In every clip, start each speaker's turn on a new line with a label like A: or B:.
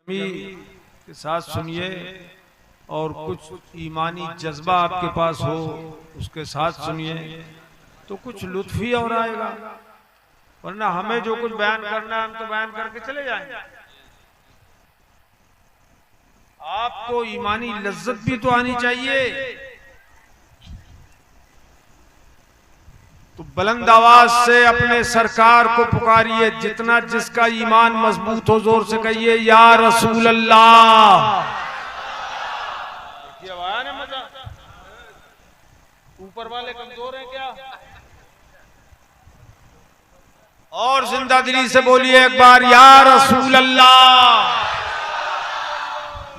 A: के साथ सुनिए और कुछ ईमानी जज्बा आपके पास हो उसके साथ सुनिए तो कुछ लुत्फ ही और आएगा। वरना हमें जो कुछ बयान करना है हम तो बयान करके चले जाएंगे। आपको ईमानी लज्जत भी तो आनी चाहिए। तो बुलंद आवाज से अपने सरकार को पुकारिए, जितना जिसका ईमान मजबूत हो जोर से कहिए या रसूल अल्लाह। मजा ऊपर वाले कमजोर हैं क्या? और जिंदा दिली से बोलिए एक बार या रसूल अल्लाह।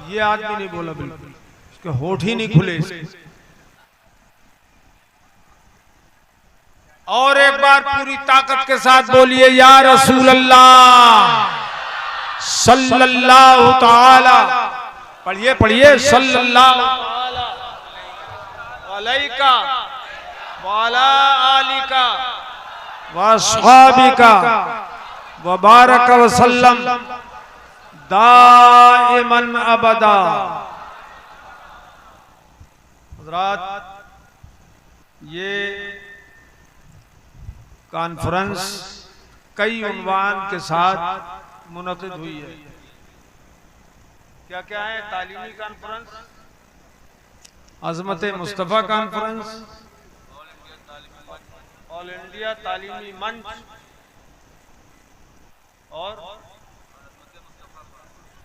A: ये आदमी नहीं बोला, बिल्कुल इसके होठ ही नहीं खुले इसके। और एक बार पूरी ताकत के साथ बोलिए या रसूल अल्लाह सल्लल्लाहु ताला। पढ़िए पढ़िए सल्लल्लाहु अलैका वाला आलिका वअस्हाबिका व बारक वसल्लम दाइमन अबदा। हज़रात, ये कॉन्फ्रेंस कई उन्वान के साथ मुनक़िद हुई है। क्या क्या है? तालीमी conference, Azmat Mustafa conference, all India तालीमी मंच और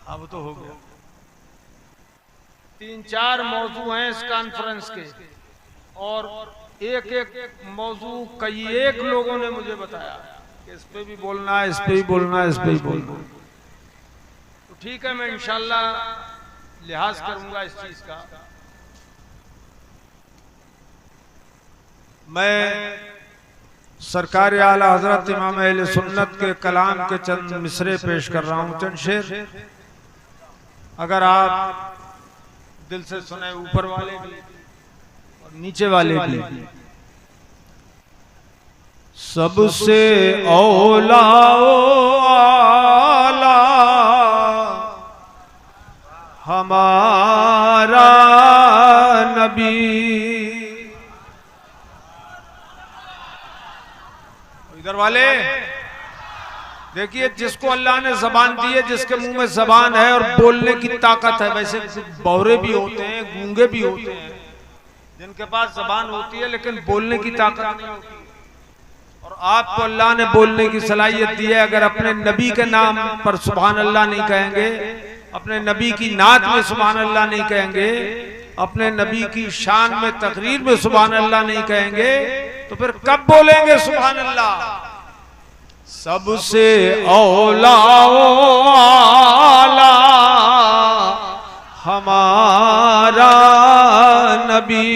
A: अब तो हो गया। 3-4 मौजू हैं इस कॉन्फ्रेंस के और एक एक मौजू कई एक लोगों ने मुझे बताया कि इस पे भी बोलना है, इस पे भी बोलना है, इस पे भी बोलना है। तो ठीक है, मैं इंशाल्लाह लिहाज करूंगा इस चीज का। मैं सरकार आला हजरत इमाम अहले सुन्नत के कलाम के चंद मिसरे पेश कर रहा हूं, चंद शेर। अगर आप दिल से सुने, ऊपर वाले भी और नीचे वाले भी। सबसे औला आला हमारा नबी। इधर वाले देखिए, जिसको अल्लाह ने जबान दी है, जिसके मुंह में जबान है और बोलने की ताकत है। वैसे बौरे भी होते हैं, गूंगे भी होते हैं जिनके पास जबान होती है लेकिन बोलने की ताकत नहीं होती। और आपको अल्लाह ने बोलने की सलाहियत दी है। अगर अपने नबी के नाम पर सुभान अल्लाह नहीं कहेंगे, अपने नबी की नात में सुभान अल्लाह नहीं कहेंगे, अपने नबी की शान में तकरीर में सुभान अल्लाह नहीं कहेंगे, तो फिर कब बोलेंगे सुभान अल्लाह? सबसे औला आला हमारा नबी,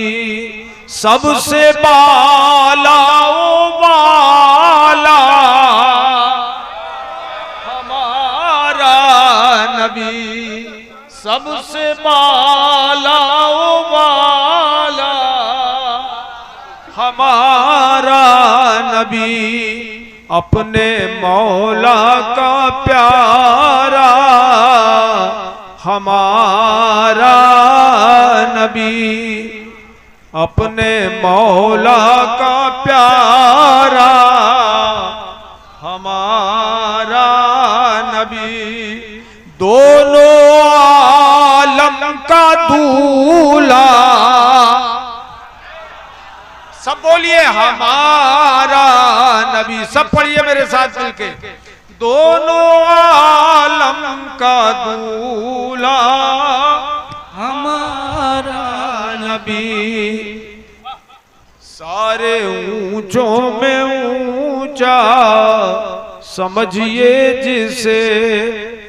A: सबसे बाला वाला हमारा नबी, सबसे बाला वाला हमारा नबी। अपने मौला का प्यारा हमारा नबी, अपने मौला का प्यारा हमारा नबी। दोनों आलम का दूल्हा, सब बोलिए हमारा नबी। सब पढ़िए मेरे साथ मिलके। दोनों आलम का दूल्हा हमारा नबी, सारे ऊंचों में ऊंचा समझिए जिसे,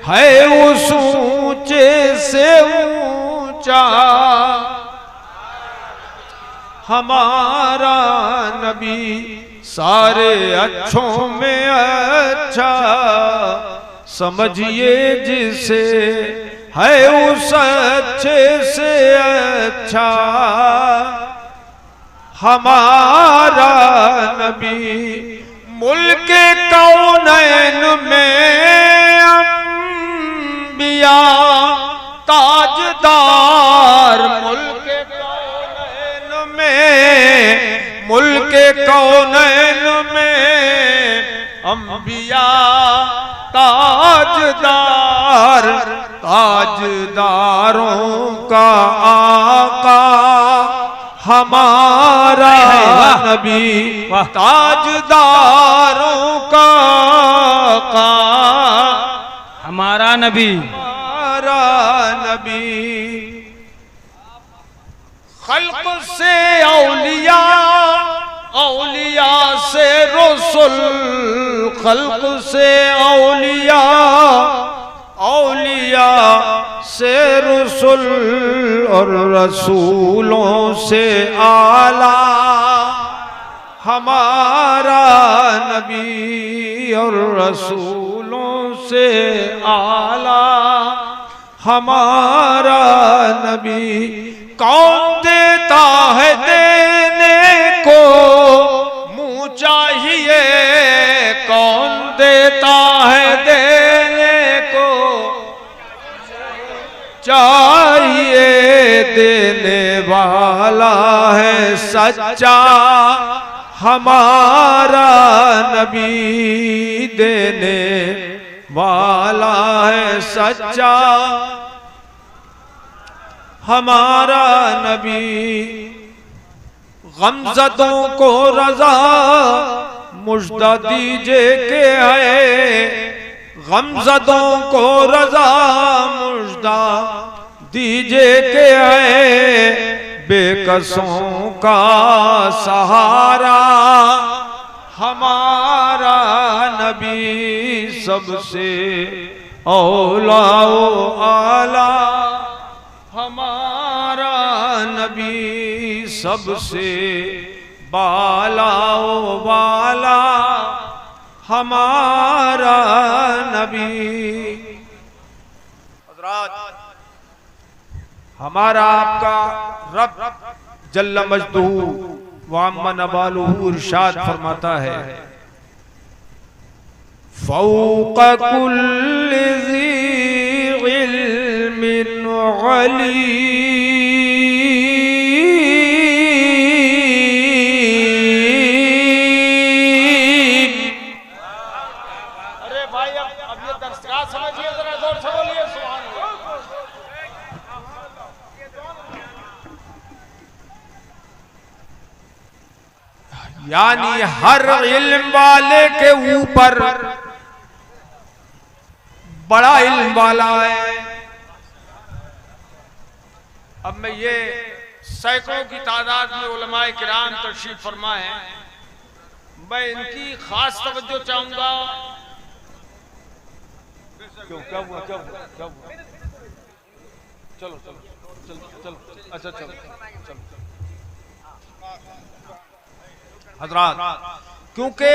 A: है उस ऊंचे से ऊंचा हमारा नबी। सारे अच्छों में अच्छा समझिए जिसे, है उस अच्छे से अच्छा हमारा नबी। मुल्क कौनैन में अंबिया ताजदार मुल्क कौनैन में, मुल्क कौनैन में अंबिया ताजदार, ताजदारों का आका हमारा नबी, ताजदारों का आका
B: हमारा नबी,
A: हमारा नबी। खल्क से औलिया, औलिया से रसूल, खल्क से औलिया, औलिया से रसूल और रसूलों से आला हमारा नबी, और रसूलों से आला हमारा नबी। कौन देता है देने को मुँह चाहिए, कौन देता है देने को चाहिए, देने वाला है सच्चा हमारा नबी, देने वाला है सच्चा हमारा नबी। गमज़दों को रज़ा मुझदा दीजिए के है, गमज़दों को रज़ा मुझदा दीजिए के है, बेकसों का सहारा हमारा नबी, सबसे औला आला हमारा नबी, सबसे बाला वाला हमारा नबी। हज़रात, हमारा आपका रब जल्ल मजदूहू व अम्मा नवालुहू इरशाद फरमाता है, फौक़ कुल्लि ज़ी इल्मिन अलीम। अरे भाई, अब ये दर्शगाह समझिए, जरा जोर से बोलिए सुभान अल्लाह। यानी हर इल्म वाले के ऊपर बड़ा इल्म वाला है। अब मैं ये सैकड़ों की तादाद में उलमाए किराम तशरीफ फरमा है, मैं इनकी खास तवज्जो चाहूंगा। क्यों, क्या हुआ, क्या हुआ, क्या हुआ? चलो चलो चलो चलो, अच्छा चलो चलो। हज़रात, क्योंकि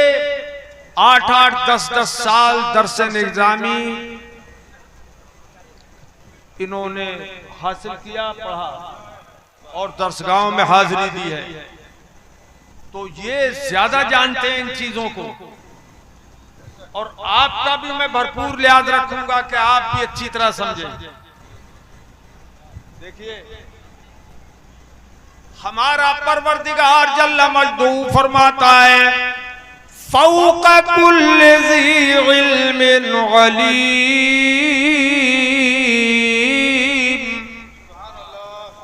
A: 8-8, 10-10 साल दरस निज़ामी इन्होंने हासिल किया, पढ़ा और दरसगाहों में हाजिरी दी है, तो ये ज्यादा जानते हैं इन चीजों को। और आपका भी मैं भरपूर लिहाज रखूंगा कि आप भी अच्छी तरह समझें। देखिए, हमारा परवरदिगार जल्ल मजदूहू फरमाता है, फौक़ कुल्लि ज़ी इल्मिन अलीम।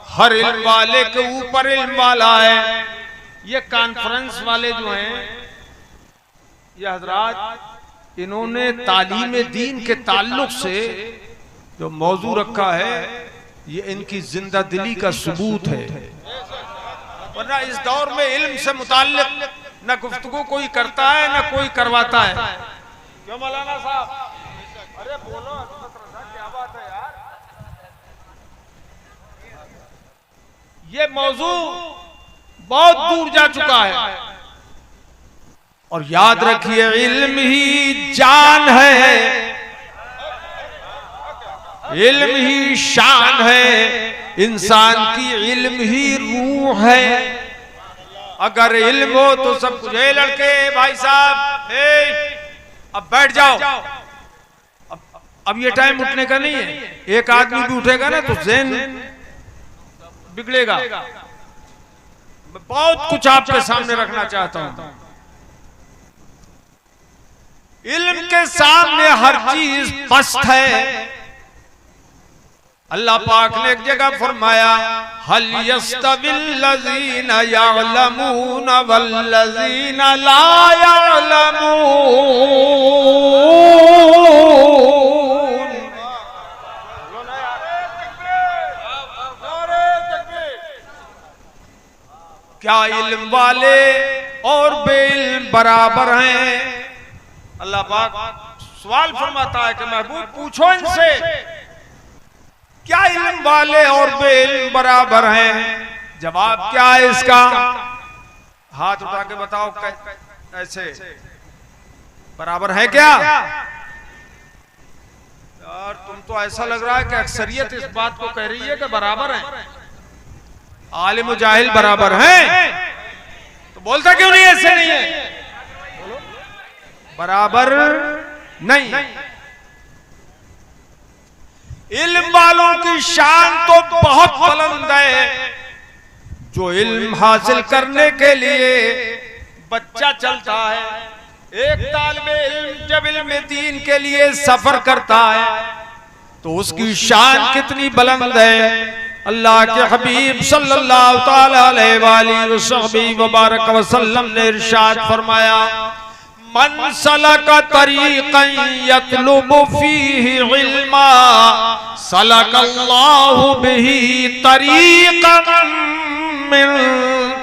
A: हर इल्म वाले के ऊपर इल्म वाला है। ये कॉन्फ्रेंस वाले जो हैं, ये हजरात, इन्होंने तालीम दीन के ताल्लुक से जो मौजू रखा है, ये इनकी जिंदा दिली का सबूत है। वरना इस दौर में इल्म से मुताल्लिक न गुफ्तगू कोई करता है न कोई करवाता है। क्यों मौलाना साहब? अरे बोलो, क्या बात है यार। ये मौजू बहुत दूर जा चुका है। और याद रखिए, इल्म ही जान है, इल्म ही शान है, इंसान की इल्म ही रूह है। अगर इल्म हो तो सब कुछ है। लड़के भाई साहब, अब बैठ जाओ। अब अब ये टाइम उठने का नहीं है। एक आदमी भी उठेगा ना तो ज़हन बिगड़ेगा। मैं बहुत कुछ आपके सामने रखना चाहता हूं। इल्म के सामने हर चीज पस्त है। अल्लाह पाक ने एक जगह फरमाया, हल यस्तविल्लज़ीना यअलमूना वल्लज़ीना ला यअलमून। क्या इल्म वाले और बेइल्म बराबर हैं? अल्लाह पाक सवाल फरमाता है कि महबूब पूछो इनसे, क्या इल्म वाले और बेइल्म बराबर हैं? जवाब क्या है इसका? हाथ उठा के बताओ, ऐसे बराबर है क्या? यार तुम तो ऐसा लग रहा है कि अक्सरियत इस बात को कह रही है कि बराबर है। आलिम और जाहिल बराबर हैं, तो बोलता क्यों नहीं ऐसे नहीं है? बराबर नहीं। इल्म वालों की शान तो बहुत बुलंद है। जो इल्म हासिल करने के लिए बच्चा चलता है, एक तालिबे इल्म जब इल्म दीन के लिए सफर करता है तो उसकी शान कितनी बुलंद है। अल्लाह के हबीब सल्लल्लाहु ताला अलैहि वसल्लम ने इरशाद फरमाया, मन सलका तरीक़न यतलुबु फीही इल्मा सलकल्लाहु बिही तरीक़न मिन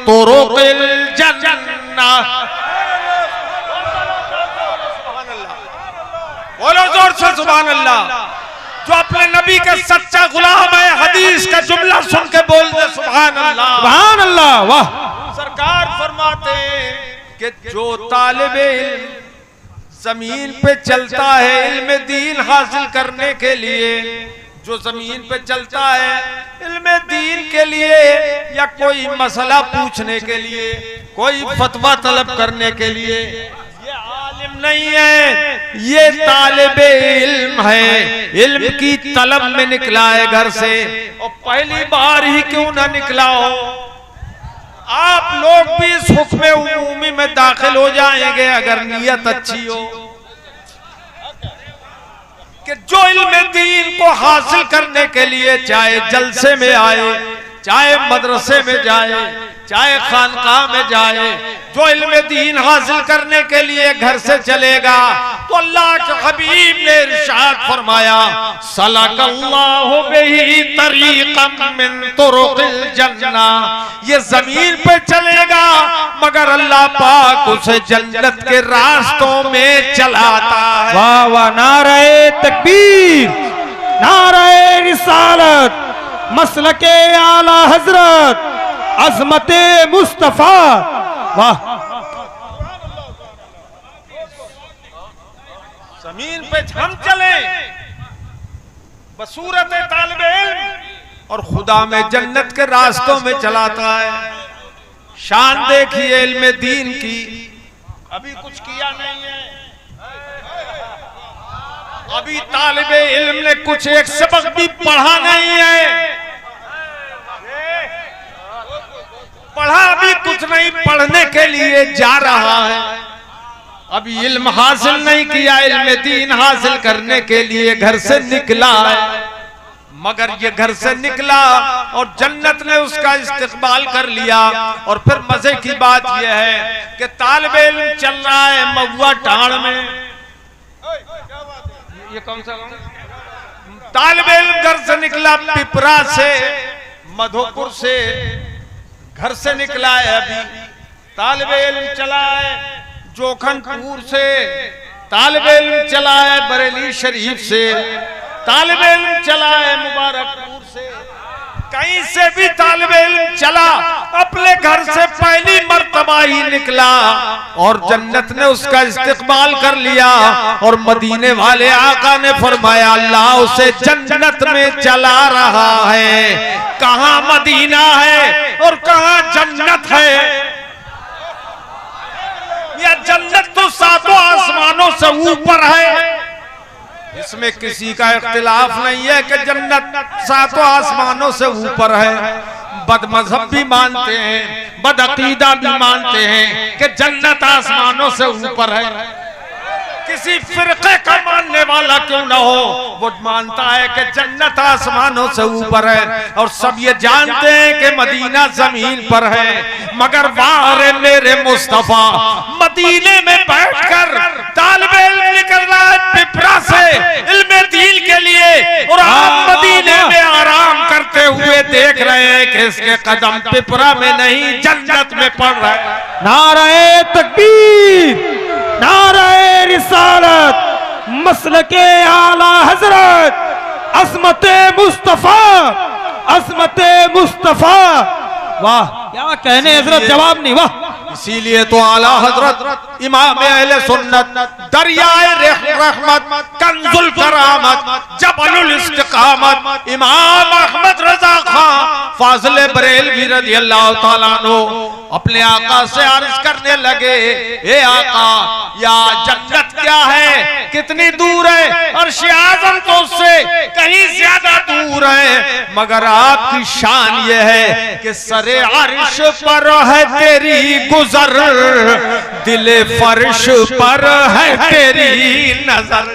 A: तुरुक़िल जन्नह। बोलो जोर से सुभान अल्लाह। जो अपने नबी का सच्चा गुलाम है, हदीस का जुमला सुन के बोल दे सुभान अल्लाह,
B: सुभान अल्लाह। वाह।
A: सरकार फरमाते हैं कि जो तालिबे इल्म जमीन पे चलता है इल्म दीन हासिल करने के लिए, जो जमीन पे चलता है इल्म दीन के लिए या कोई मसला पूछने के लिए, कोई फतवा तलब करने के लिए, ये आलिम नहीं है, ये तालिबे इल्म है। इल्म की तलब में निकला है घर से, और पहली बार ही क्यों ना निकला हो। आप लोग भी इस हुक्म उमूमी में दाखिल हो जाएंगे अगर नियत अच्छी हो कि जो इल्म दीन को हासिल करने के लिए चाहे जलसे में आए, चाहे मदरसे में जाए, चाहे खानकाह में जाए, जो इल्म दीन हासिल करने के लिए घर से चलेगा तो अल्लाह के हबीब ने इरशाद फरमाया, सलकल्लाहु बिही तरीक़न मिन तुरुक़िल जन्नह। ये जमीन पे चलेगा मगर अल्लाह पाक उसे जन्नत के रास्तों में चलाता है।
B: वाह वाह। नारे तकबीर, नारे रिसालत, मसलके आला हजरत, अजमते मुस्तफा। वाह।
A: जमीन पे हम चले बसूरत तालिबे इल्म और खुदा में जन्नत के रास्तों में चलाता है। शान देखिए इल्म दीन की, अभी कुछ किया नहीं है। अभी तालिबे इल्म ने कुछ एक सबक भी पढ़ा नहीं है, पढ़ा भी कुछ नहीं, पढ़ने के लिए जा रहा है। अभी इल्म हासिल नहीं किया, इल्म दीन हासिल करने के लिए घर से निकला है। मगर ये घर से निकला और जन्नत ने उसका इस्तेकबाल कर लिया। और फिर मजे की बात यह है कि तालिबे इल्म चल रहा है महुआ टाड़ में। ये कौन सा तालिबे इल्म घर से निकला पिपरा से, मधोपुर से घर से निकला है। अभी तालिबे इल्म चला है जोखनपुर से, तालिबे इल्म चला है बरेली शरीफ से, तालिबे इल्म चला है मुबारकपुर से, कहीं से भी तालिबे इल्म चला, अपने घर से पहली मर्तबा ही निकला और जन्नत ने उसका इस्तेकबाल कर लिया। और मदीने वाले आका ने फरमाया, अल्लाह उसे जन्नत में चला रहा है। कहाँ मदीना है और कहाँ जन्नत है? या जन्नत तो सातों आसमानों से ऊपर है, इसमें किसी का इख्तिलाफ नहीं है कि जन्नत सातों आसमानों से ऊपर है। बदमजहब भी मानते हैं, बदअकीदा भी मानते हैं कि जन्नत आसमानों से ऊपर है। किसी फिरके का मानने वाला क्यों ना हो, वो मानता है कि जन्नत आसमानों से ऊपर है। और सब ये जानते हैं कि मदीना जमीन पर है। मगर वारे मेरे मुस्तफा, मदीने में बैठकर तालिबे इल्म निकल रहा है पिपरा से इल्मे दीन के लिए, और आप मदीने में आराम करते हुए देख रहे हैं कि इसके कदम पिपरा में नहीं जन्नत में पड़ रहा है।
B: नारे तकबीर, नारे रिसालत, मसलके आला हजरत, अज़मते मुस्तफा, अज़मते मुस्तफा। वाह क्या कहने हजरत, जवाब नहीं। वाह,
A: इसीलिए तो आला हजरत इमाम अहले सुन्नत, दरियाए रहमत, कंजुल करामत, जबलुल इस्तिकामत, इमाम अहमद रजा खां फाज़िले बरेलवी रज़ी अल्लाह ताला अन्हु अपने आका से अर्ज करने लगे, ए आका, या जन्नत क्या है, कितनी दूर है? अर्श आज़म तो उससे कहीं ज्यादा दूर है, मगर आपकी शान ये है कि सरे अर्श पर है तेरी गुजर, दिले फर्श पर है तेरी नजर।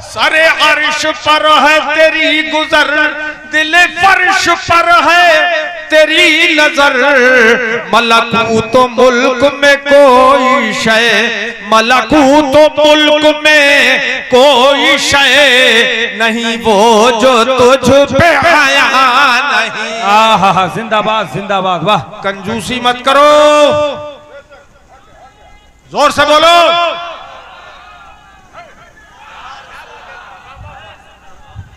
A: सरे अर्श पर है तेरी गुजर, दिले फर्श पर है तेरी नजर। मलकूत मुल्क में कोई शय, मलकूत मुल्क में कोई शय नहीं वो जो तुझ पे आया नहीं।
B: आहा, जिंदाबाद जिंदाबाद। वाह,
A: कंजूसी मत करो, जोर से बोलो।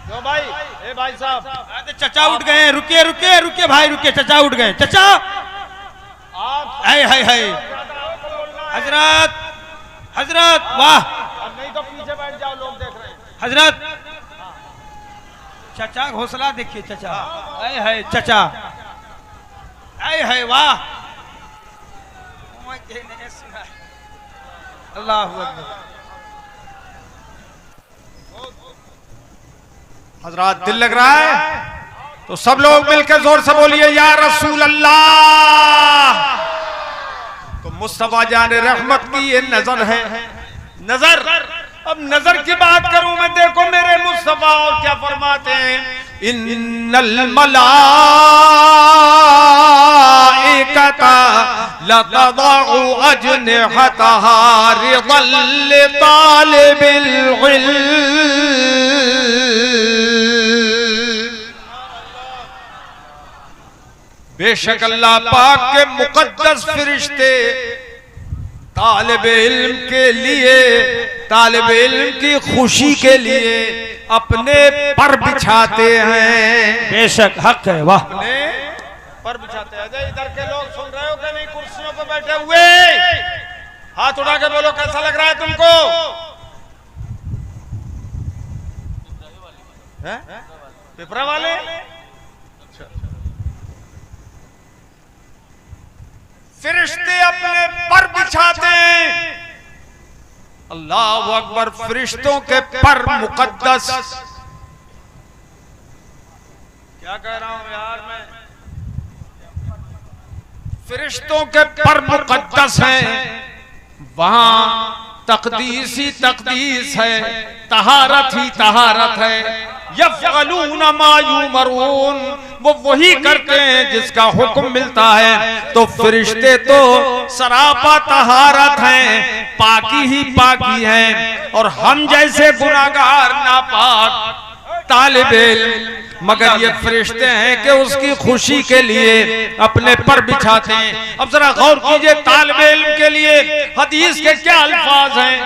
A: क्यों भाई? ए भाई साहब,
B: चचा उठ गए। रुकिए रुकिए रुकिए भाई, रुकिए, चचा उठ गए। चचा, हाय हाय हाय, हजरत हजरत, वाह।
A: अब नहीं तो पीछे बैठ जाओ, लोग देख रहे हैं।
B: हजरत, चचा घोसला देखिए चचा, हाय हाय चचा, हाय हाय, वाह। अल्लाह अकबर।
A: हजरात, दिल लग रहा है तो सब लोग मिलकर जोर से बोलिए, या रसूल अल्लाह। तो मुस्तफा जाने रहमत की ये नजर है, नजर। अब नजर की बात करूं मैं, देखो मेरे मुस्तफा और क्या फरमाते हैं, इन्नल मलाइकता लतदउ अजनिहतहा रिदल लितालिबिल इल्म। बेशक अल्लाह पाक के मुकद्दस फरिश्ते तालिबे इल्म के लिए, तालिबे इल्म की खुशी के लिए अपने पर बिछाते हैं।
B: बेशक हक है, वाह।
A: अपने पर बिछाते हैं। इधर के लोग सुन रहे हो कि नहीं? कुर्सियों पर बैठे हुए हाथ उठा के बोलो, कैसा लग रहा है तुमको? पिपरा वाले? फरिश्ते अपने पर बिछाते हैं। अल्लाह अकबर। फरिश्तों के पर मुकद्दस, क्या कह रहा हूं यार मैं, फरिश्तों के पर मुकद्दस हैं। वहां तकदीस ही तकदीस है, तहारत ही तहारत है। यफ़अलून मा युमरून, वो वही करते हैं जिसका हुक्म मिलता है। तो फरिश्ते तो सरापा तहारत हैं, पाकी ही पाकी हैं, और हम जैसे गुनाहगार नापाक तालिबे इल्म, मगर ये फरिश्ते हैं कि उसकी खुशी के लिए अपने पर बिछाते हैं। अब जरा गौर कीजिए, तालिबे इल्म के लिए हदीस के क्या अल्फाज हैं,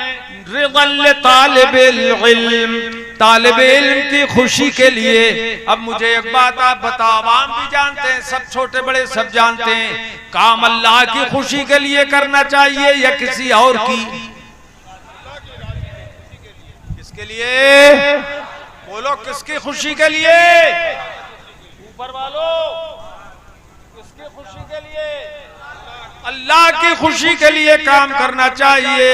A: रिदल तालिबिल इल्म, तालिबे इल्म की खुशी के लिए। अब मुझे एक बात आप बताओ, आवाम भी जानते हैं, सब छोटे बड़े सब जानते हैं, काम अल्लाह की खुशी के लिए करना चाहिए या किसी और की? किसके लिए? बोलो, किसकी खुशी के लिए? ऊपर वालों, किसकी खुशी के लिए? अल्लाह की खुशी के लिए काम करना चाहिए।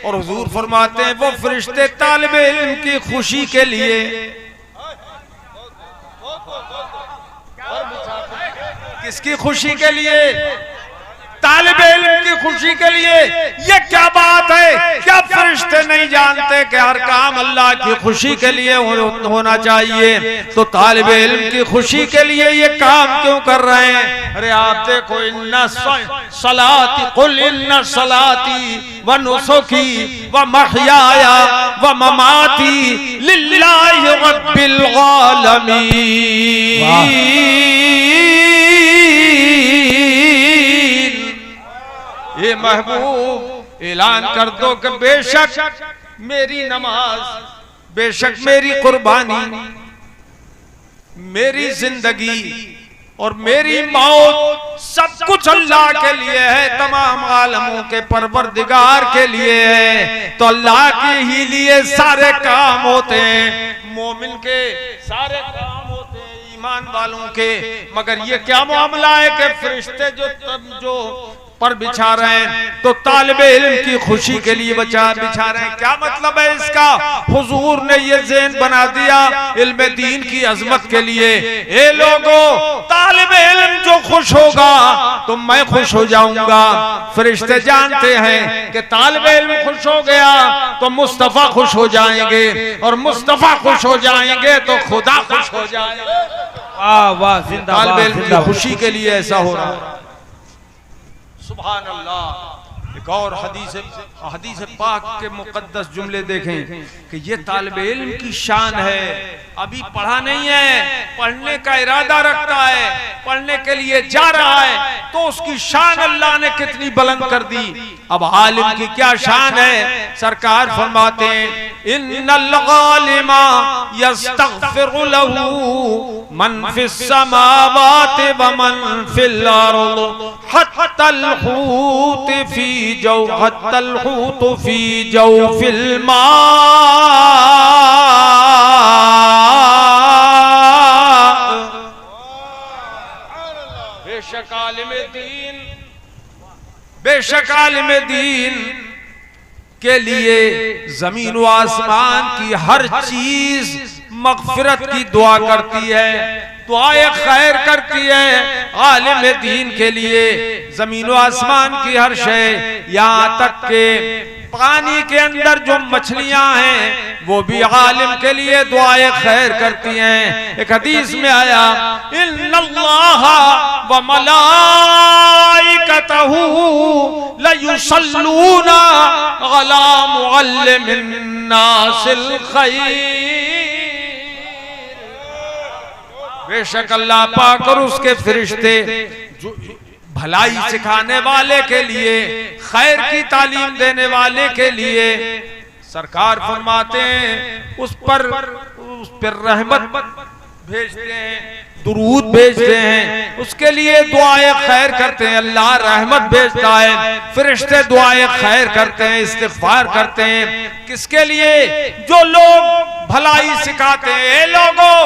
A: और हुजूर फरमाते हैं वो फरिश्ते तालिबे इल्म की खुशी के लिए, किसकी खुशी के लिए? तालिबे इल्म की खुशी के लिए। ये क्या बात है? क्या फरिश्ते नहीं जानते कि हर काम अल्लाह की खुशी के लिए होना चाहिए? तो तालिबे इल्म की खुशी के लिए ये काम क्यों कर रहे हैं? अरे आप देखो, इन्ना सलाती कुल इन्ना सलाती व नुसुकी व महयाया व ममाती लिल्लाहि रब्बिल आलमीन। ये महबूब ऐलान कर दो कि बेशक मेरी नमाज, बेशक मेरी कुर्बानी, मेरी जिंदगी और मेरी मौत सब कुछ अल्लाह के लिए है, तमाम आलमों के परवरदिगार के लिए है। तो अल्लाह के ही लिए सारे काम होते हैं, मोमिन के सारे काम होते हैं, ईमान वालों के। मगर ये क्या मामला है कि फरिश्ते जो पर बिछा रहे हैं, तो तालिबे इल्म की खुशी के लिए बिछा रहे हैं। क्या मतलब है इसका? हुजूर ने ये ज़हन बना दिया इल्म दीन की अजमत के लिए। ए लोगों, तालिबे इल्म जो खुश होगा तो मैं खुश हो जाऊंगा। फरिश्ते जानते हैं कि तालिबे इल्म खुश हो गया तो मुस्तफा खुश हो जाएंगे, और मुस्तफा खुश हो जाएंगे तो खुदा खुश हो जाएगा।
B: वाह वाह, जिंदाबाद।
A: तालिबे इल्म की खुशी के लिए ऐसा हो रहा है। सुभान अल्लाह। एक और हदीस पाक के मुकद्दस जुमले देखें कि ये तालिबे इल्म की शान है। अभी पढ़ा नहीं है, पढ़ने का इरादा रखता है, पढ़ने के लिए जा रहा है, तो उसकी शान अल्लाह ने कितनी बुलंद कर दी। अब आलिम की क्या शान है? सरकार फरमाते हैं इन्नल गालिमा यस्तगफिरु लहू मन फिस समावाति व मन फिल अर्द हत्तल हूत फी जौफिल मा। बेशक आलिम दीन के लिए जमीन व आसमान की हर चीज मगफिरत की दुआ करती है, दुआए खैर करती है। आलिम दीन के लिए जमीन व आसमान की हर शय, यहाँ तक के पानी के अंदर जो मछलियां हैं वो भी आलिम के लिए दुआए खैर करती हैं। एक हदीस में आया इन्नल्लाह व मलाइकतहू लयुसल्लूना अला मुअल्लिमिन नासिल खैर। बेशक अल्लाह पाक और उसके फरिश्ते जो भलाई सिखाने वाले के लिए, खैर की तालीम देने वाले के लिए, सरकार फरमाते हैं उस पर रहमत भेजते हैं, दुरूद भेजते हैं, उसके लिए दुआए खैर करते हैं। अल्लाह रहमत भेजता है, फरिश्ते दुआए खैर करते हैं, इस्तिग़फ़ार करते हैं। किसके लिए? जो लोग भलाई सिखाते हैं। ए लोगों,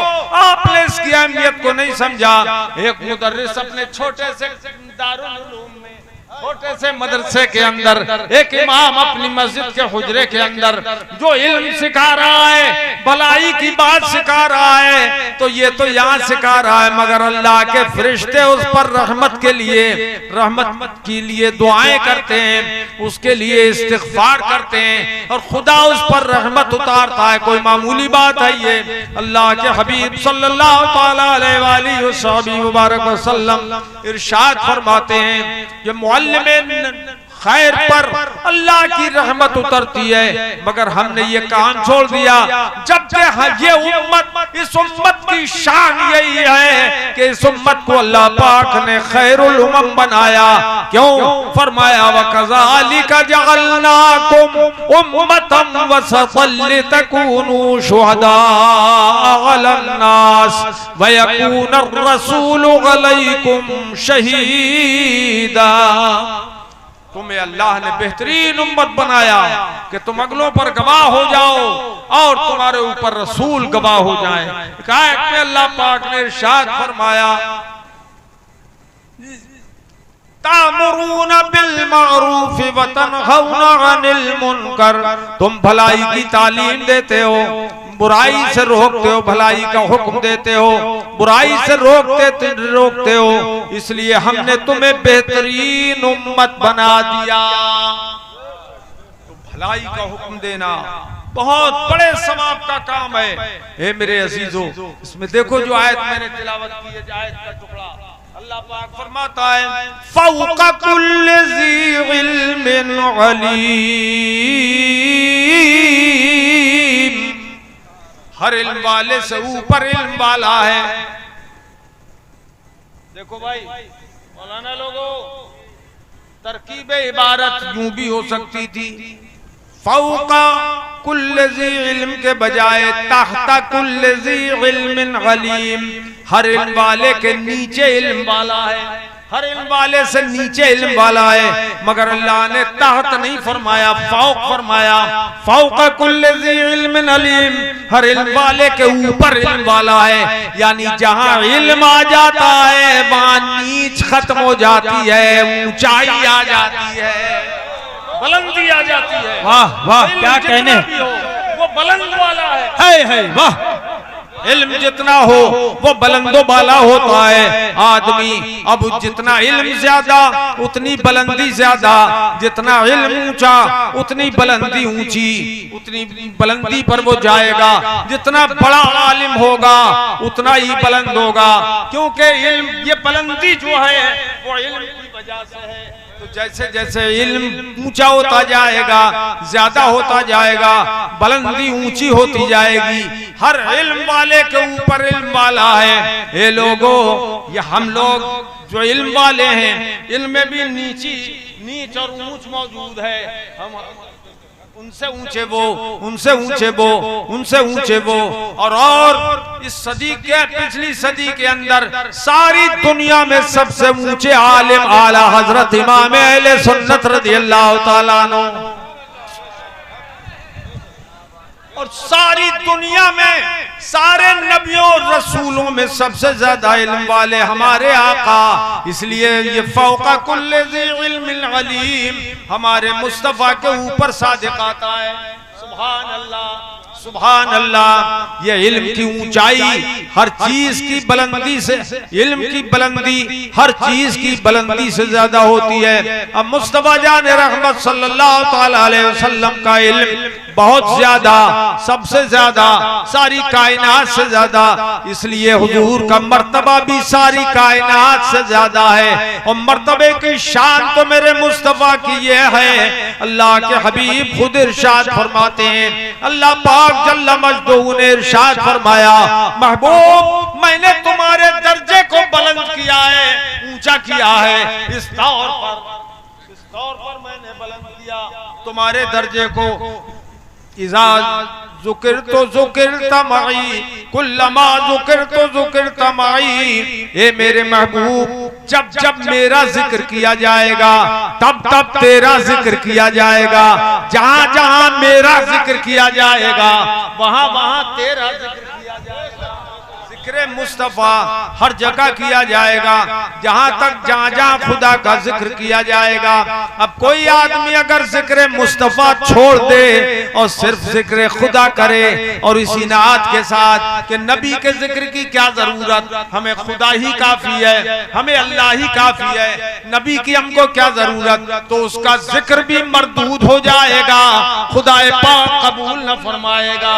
A: आपने इसकी अहमियत को नहीं समझा। एक मुदर्रिस अपने छोटे से दारुल उलूम में, छोटे से मदरसे के अंदर, एक इमाम अपनी मस्जिद के हुजरे के अंदर जो इल्म सिखा रहा है, भलाई की बात सिखा रहा है, तो ये तो यहाँ सिखा रहा है, मगर अल्लाह के फरिश्ते उस पर रहमत के लिए दुआएं करते हैं, उसके लिए इस्तिग़फ़ार करते हैं, और खुदा उस पर रहमत उतारता है। कोई मामूली बात है ये? अल्लाह के हबीब सल्लल्लाहु ताला अलैहि वसल्लम इरशाद फरमाते हैं ये खैर पर अल्लाह की रहमत उतरती है, मगर हमने ये काम छोड़ दिया। जबकि ये उम्मत, इस उम्मत की शान यही है कि इस उम्मत को अल्लाह पाक ने खैरुल उम्म बनाया। क्यों? फरमाया वकज़ालिका जअलनाकुम उम्मतन वसतन लितकूनू शुहदा अलन नास व यकूना रसूलु अलैकुम शहीदा। तुम्हें अल्लाह ने बेहतरीन उम्मत बनाया कि तुम अगलों पर गवाह हो जाओ और तुम्हारे ऊपर रसूल गवाह हो जाए। आयत में अल्लाह पाक ने इरशाद फरमाया तामुरून बिल मारूफ व तनहौना अनिल मुनकर, तुम भलाई की तालीम देते हो, बुराई से रोकते हो, भलाई का हुक्म देते हो, बुराई से रोकते हो, इसलिए हमने तुम्हें बेहतरीन उम्मत बना दिया। तो भलाई का हुक्म देना बहुत बड़े सवाब का काम है। हे मेरे अजीजों, इसमें देखो जो आयत मैंने तिलावत की है, आयत का टुकड़ा, अल्लाह पाक फरमाता है फौका कुल्लि ज़ी इल्मिन अलीम, हर इल्म वाले से ऊपर इल्म वाला है। देखो भाई मौलाना लोगों, तरकीब इबारत यूं भी हो सकती थी, फौका कुल्लि ज़ी इल्म के बजाय तहता कुल्लि ज़ी इल्मिन अलीम, हर इल्म वाले के नीचे इल्म वाला है, हर इल्म वाले से नीचे इल्म वाला है। मगर अल्लाह ने तहत नहीं फरमाया, फौक फरमाया, फौका कुल्लि ज़ी इल्मिन अलीम, हर इल्म वाले के ऊपर इल्म वाला है। यानी जहां इल्म आ जाता है वहां नीच खत्म हो जाती है, ऊंचाई आ जाती है, बुलंदी आ जाती है।
B: वाह वाह, क्या कहने,
A: वो बुलंद वाला है,
B: वाह।
A: इल्म जितना हो वो बुलंदो बाला होता है। आदमी अब जितना इल्म ज्यादा उतनी बुलंदी ज्यादा, जितना इल्म ऊंचा उतनी बुलंदी ऊंची, उतनी बुलंदी पर वो जाएगा। जितना बड़ा आलिम होगा उतना ही बुलंद होगा, क्योंकि इल्म, ये बुलंदी जो है वो इल्म की वजह से है। तो जैसे जैसे इल्म ऊंचा होता जाएगा, ज्यादा होता जाएगा, बुलंदी ऊंची होती जाएगी। हर इल्म वाले के ऊपर इल्म वाला है। ये लोगों, ये हम लोग जो इल्म वाले हैं, इल्म में भी नीच और ऊंच मौजूद है। हम उनसे ऊंचे वो, उनसे ऊंचे वो, उनसे ऊंचे वो। और इस सदी के, पिछली सदी के अंदर सारी दुनिया में सबसे ऊंचे आलिम आला हजरत इमाम अहले सुन्नत रज़ियल्लाहु ताला अन्हु, और सारी दुनिया में सारे नबियों और रसूलों में सबसे ज्यादा इल्म वाले हमारे आका। इसलिए ये फौका कुल्लि ज़ी इल्मिन अलीम, हमारे मुस्तफा के ऊपर सादिक आता है। सुभान अल्लाह, सुभान अल्लाह। ये इल्म की ऊंचाई हर चीज की बुलंदी से, इल्म की बुलंदी हर चीज की बुलंदी से ज्यादा होती है। अब मुस्तफा जान रहमत सल्लल्लाहु ताला अलैहि वसल्लम का इल्म बहुत ज्यादा, सबसे ज्यादा, सारी कायनात से ज्यादा, इसलिए हुजूर का मर्तबा भी सारी कायनात से ज्यादा है। और मर्तबे की शान तो मेरे मुस्तफा की ये है, अल्लाह के हबीब खुद इरशाद फरमाते हैं, अल्लाह पाक जल्ल मजदूहू ने इरशाद फरमाया, महबूब मैंने तुम्हारे दर्जे को बुलंद किया है, ऊंचा किया है। इस तौर पर मैंने बुलंद किया तुम्हारे दर्जे को। इज़ा ज़ुकिरतु ज़ुकिरत मई, कुल्लमा ज़ुकिरतु ज़ुकिरत मई। ए मेरे महबूब, जब जब मेरा जिक्र किया जाएगा तब तब तेरा जिक्र किया जाएगा। जहां जहां मेरा जिक्र किया जाएगा वहां वहां तेरा जिक्र किया जाएगा। जिक्र मुस्तफा हर जगह किया जाएगा, जहां जहां खुदा का जिक्र किया जाएगा। अब कोई आदमी अगर जिक्र मुस्तफा छोड़ दे और सिर्फ जिक्र खुदा करे, और इसी नात के साथ कि नबी के जिक्र की क्या जरूरत, हमें खुदा ही काफी है, हमें अल्लाह ही काफी है, नबी की हमको क्या जरूरत, तो उसका जिक्र भी मरदूद हो जाएगा, खुदा पाक कबूल न फरमाएगा।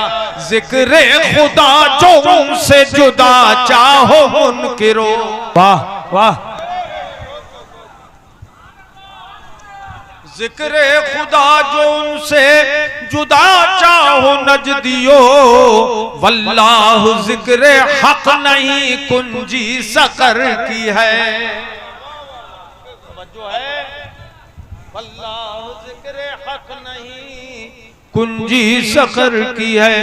A: जिक्र खुदा जो उनसे जुदा चाहो मुनकिरो।
B: वाह वाह।
A: जिक्र खुदा जो उनसे जुदा चाहो नजदियो, वल्लाहु जिक्र हक नहीं कुंजी सकर की है। जो है वल्लाहु जिक्र हक नहीं कुंजी सकर की है।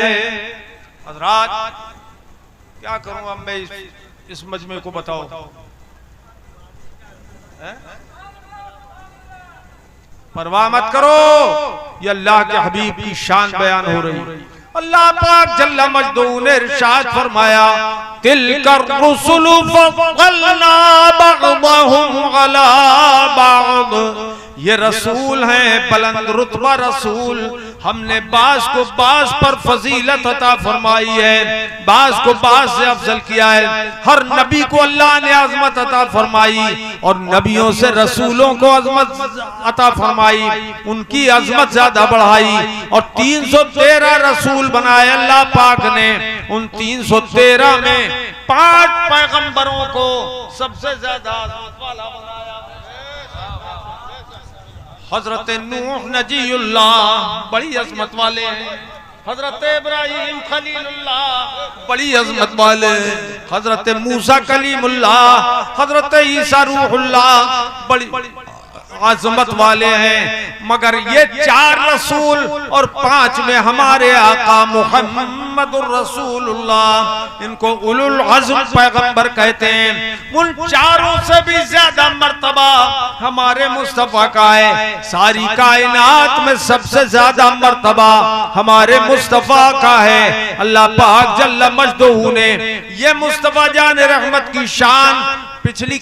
A: हज़रात क्या करूं अब मैं इस मजमे को, बताओ परवाह मत करो, ये अल्लाह के हबीब की शान बयान हो रही। अल्लाह पाक जल्ल मजदूह ने इरशाद फरमाया, तिलकर रुसुल फज़्ज़लना बअदहुम अला बअद, ये रसूल हैं बुलंद रुतबा रसूल, हमने बास को बास पर फजीलत अता फरमाई है, बास को बास से अफजल किया है। हर नबी को अल्लाह ने अजमत अता फरमाई और नबियों से रसूलों को अजमत अता फरमाई, उनकी अजमत ज्यादा बढ़ाई और 313 रसूल बनाए अल्लाह पाक ने। उन 313 में 5 पैगंबरों को सबसे ज्यादा अजमत वाला बनाया। हजरत नूह नजीउल्लाह बड़ी अजमत वाले हैं, हजरत इब्राहिम खलीलुल्लाह बड़ी अजमत वाले, हजरत मूसा कलीमुल्लाह, हजरत ईसा रूहुल्लाह बड़ी अजमत वाले हैं। मगर ये 4 रसूल और 5 में हमारे आका मुहम्मदुर रसूलुल्लाह, इनको उलुल अज़्म पैगंबर कहते हैं। उन 4 से भी ज्यादा मर्तबा हमारे मुस्तफा का है। सारी कायनात में सबसे ज्यादा मर्तबा हमारे मुस्तफा का है। अल्लाह पाक जल्ल मजदूहू ने ये मुस्तफा जान रहमत की शान पिछली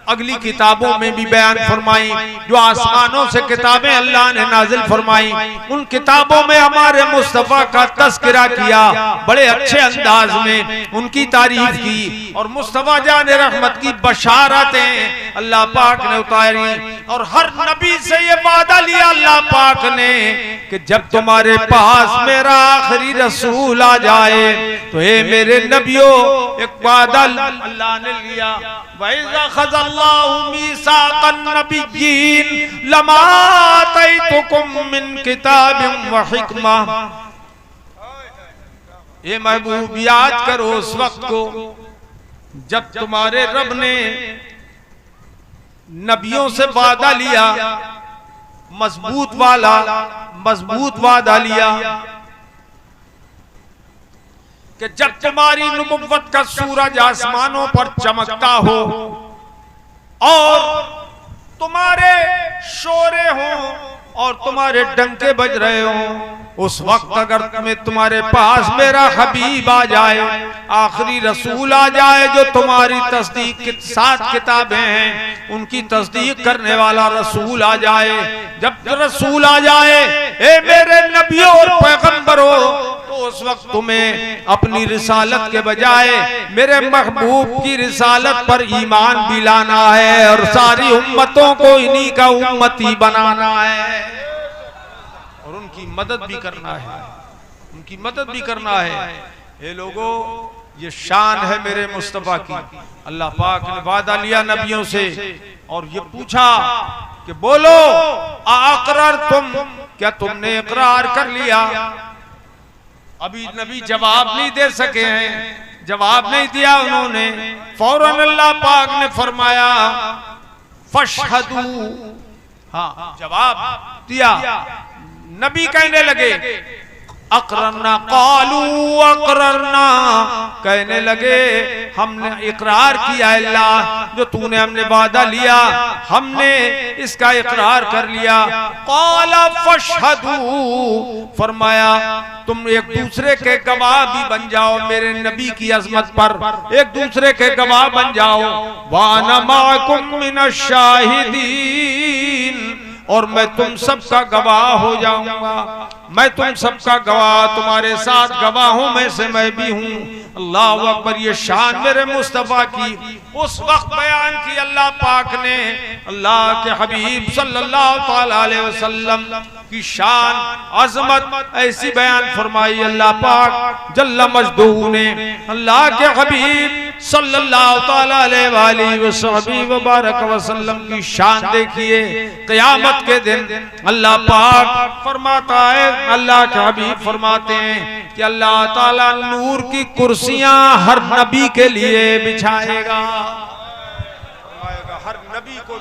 A: अगली किताबों में भी बयान फरमाई, जो आसमानों से किताबें अल्लाह ने नाजिल फरमाई, उन किताबों में हमारे मुस्तफा का तस्करा किया, बड़े अच्छे अंदाज में उनकी तारीफ की और मुस्तफा जान रहमत की बशारतें अल्लाह पाक ने उतारी। और हर नबी से ये वादा लिया अल्लाह पाक ने कि जब तुम्हारे पास मेरा आखिरी रसूल आ जाए तो हे मेरे नबियों, एक वादा अल्लाह ने लिया, वइज़ा ख़ज़ल्लाहु मीसाक़न नबिय्यीन लमा आतैतुकुम मिन किताबिन व हिक्मा। ये महबूब याद करो उस वक्त को जब तुम्हारे रब ने नबियों से वादा लिया, मजबूत वादा लिया कि जब तुम्हारी नबुव्वत का सूरज आसमानों पर चमकता हो और तुम्हारे शोरे हो और तुम्हारे डंके बज रहे हो, उस वक्त अगर तुम्हारे पास मेरा हबीब आ जाए, आखिरी रसूल आ जाए जो तुम्हारी तस्दीक के 7 किताबें हैं उनकी तस्दीक करने वाला रसूल आ जाए, जब रसूल आ जाए ए मेरे नबियों और पैगंबरों, तो उस वक्त तुम्हें अपनी रिसालत के बजाय मेरे महबूब की रिसालत पर ईमान भी लाना है और सारी उम्मतों को इन्हीं का उम्मती बनाना है और उनकी मदद भी करना है, उनकी मदद भी करना है। ये लोगों, ये शान है मेरे मुस्तफा की। अल्लाह पाक ने वादा लिया नबियों से और ये पूछा कि बोलो अक़रर तुम, क्या तुमने इकरार कर लिया? अभी नबी जवाब नहीं दे सके हैं, जवाब नहीं दिया उन्होंने। फौरन अल्लाह पाक ने फरमाया फशहदू, हाँ जवाब दिया। नबी कहने लगे अक़ररना, क़ालू अक़ररना, कहने लगे हमने इकरार किया अल्लाह, जो तूने हमने वादा लिया हमने इसका इकरार कर लिया। क़ाला फशहदू, फरमाया तुम एक दूसरे के गवाह भी बन जाओ मेरे नबी की अजमत पर, एक दूसरे के गवाह बन जाओ। वाना माकुम मिनश शाहिदीन, और मैं तुम सबका गवाह हो जाऊंगा, मैं तुम सबका गवाह, तुम्हारे साथ गवाहों में से मैं भी हूँ। अल्लाह अकबर, ये शान मेरे मुस्तफा की उस वक्त बयान की अल्लाह पाक ने। अल्लाह के हबीब सल्लल्लाहु अलैहि वसल्लम की शान अजमत ऐसी बयान फरमाई अल्लाह पाक जल्ल मजदूहू ने। अल्लाह के हबीब सल्लल्लाहु अलैहि वसल्लम की शान देखिए। क़यामत के दिन अल्लाह पाक फरमाता है, अल्लाह के हबीब फरमाते हैं कि अल्लाह ताला नूर की कुर्सियां हर नबी के लिए बिछाएगा। हर नबी को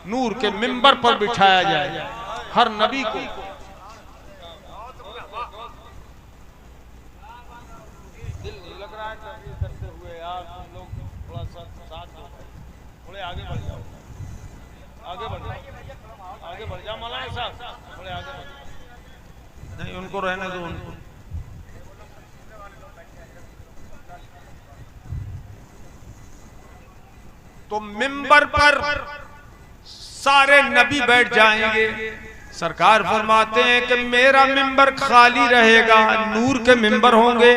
A: नूर के मिंबर पर बिठाया जाएगा, हर नबी को। दिल लग रहा है करते हुए यार, तुम लोग थोड़ा सा साथ दो, थोड़े आगे बढ़ जाओ, आगे बढ़ जाओ, आगे बढ़ जाओ मौलाना साहब, थोड़े आगे बढ़ जाओ। नहीं, उनको रहने दो, उनको तो मिंबर पर सारे नबी बैठ जाएंगे। सरकार फरमाते हैं कि मेरा मिंबर खाली रहेगा, नूर के मिंबर होंगे,